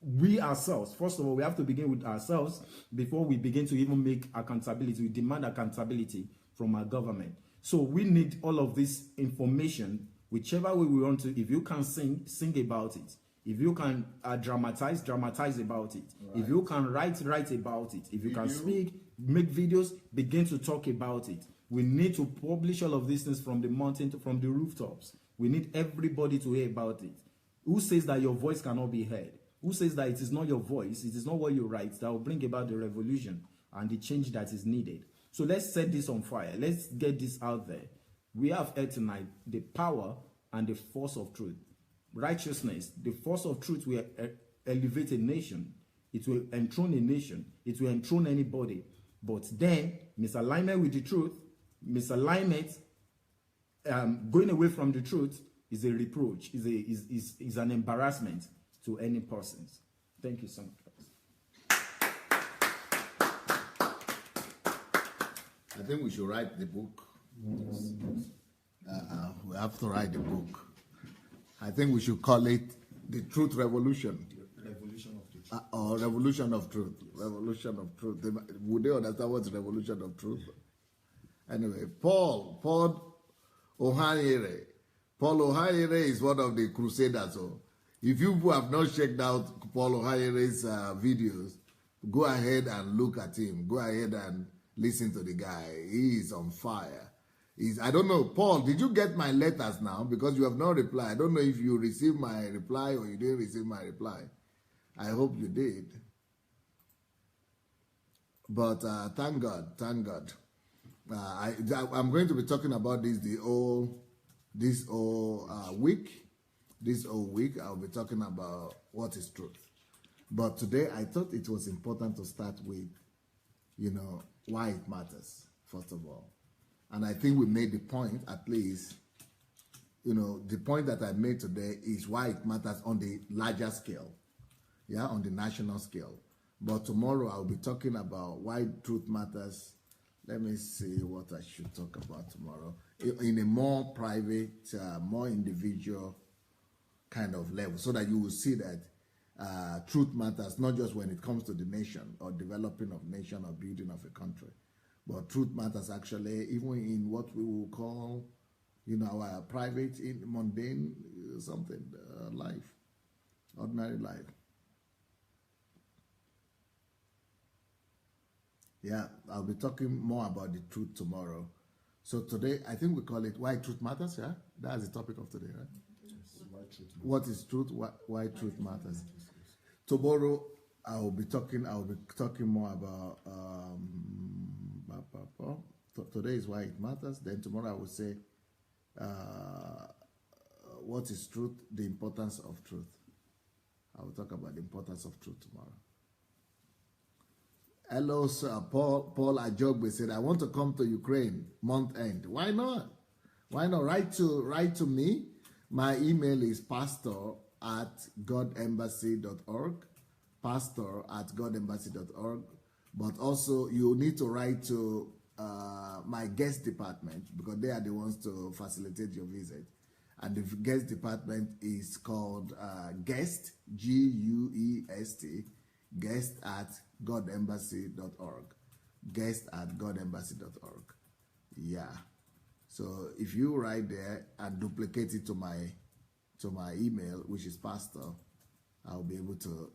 we ourselves, first of all, we have to begin with ourselves before we begin to even make accountability. We demand accountability from our government. So we need all of this information, whichever way we want to. If you can sing, sing about it. If you can dramatize about it. Right. If you can write about it. If you can speak, make videos, begin to talk about it. We need to publish all of these things from the mountain from the rooftops. We need everybody to hear about it. Who says that your voice cannot be heard? Who says that it is not your voice, it is not what you write that will bring about the revolution and the change that is needed? So let's set this on fire. Let's get this out there. We have here tonight the power and the force of truth. Righteousness, the force of truth will elevate a nation. It will enthrone a nation. It will enthrone anybody. But then, misalignment with the truth, misalignment, going away from the truth is a reproach, is an embarrassment to any persons. Thank you so much. I think we should write the book. Yes. We have to write the book. I think we should call it the Truth Revolution. Revolution of the Truth. Or Revolution of Truth. Revolution of Truth. Would they understand what's Revolution of Truth? Anyway, Paul Ohaniere. Paul Ohaniere is one of the crusaders. So if you have not checked out Paul Ohaniere's videos, go ahead and look at him. Go ahead and listen to the guy. He is on fire. I don't know, Paul, did you get my letters now? Because you have not replied. I don't know if you received my reply or you didn't receive my reply. I hope you did. But thank God, thank God. I'm going to be talking about this this whole week. This whole week, I'll be talking about what is truth. But today, I thought it was important to start with, why it matters, first of all. And I think we made the point, at least, the point that I made today is why it matters on the larger scale, on the national scale. But tomorrow I'll be talking about why truth matters. Let me see what I should talk about tomorrow in a more private, more individual kind of level, so that you will see that truth matters not just when it comes to the nation or developing of nation or building of a country. But truth matters actually even in what we will call, our private, mundane, life, ordinary life. Yeah, I'll be talking more about the truth tomorrow. So today, I think we call it Why Truth Matters, yeah? That's the topic of today, right? Yes. Why truth matters. What is truth? Why truth matters. Tomorrow, I'll be talking more about today is why it matters. Then tomorrow I will say what is truth, the importance of truth. I will talk about the importance of truth tomorrow. Hello, sir. Paul Ajogbe said, I want to come to Ukraine month end. Why not? Why not? Write to me. My email is pastor@godembassy.org. pastor@godembassy.org. But also, you need to write to my guest department, because they are the ones to facilitate your visit. And the guest department is called guest, G-U-E-S-T, guest@godembassy.org. guest@godembassy.org. Yeah. So if you write there and duplicate it to my email, which is pastor, I'll be able to,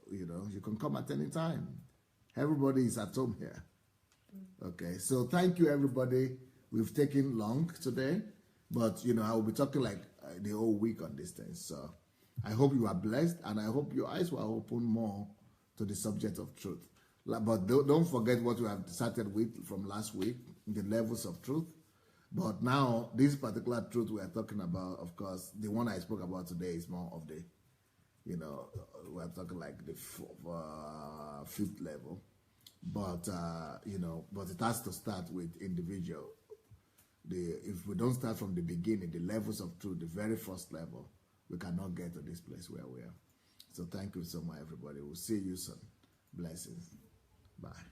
you can come at any time. Everybody is at home here. Okay, so thank you, everybody. We've taken long today, but, I will be talking like the whole week on this thing. So I hope you are blessed, and I hope your eyes were open more to the subject of truth. But don't forget what we have started with from last week, the levels of truth. But now, this particular truth we are talking about, of course, the one I spoke about today is more of the, we're talking like the fifth level. But, but it has to start with individual. If we don't start from the beginning, the levels of truth, the very first level, we cannot get to this place where we are. So thank you so much, everybody. We'll see you soon. Blessings. Bye.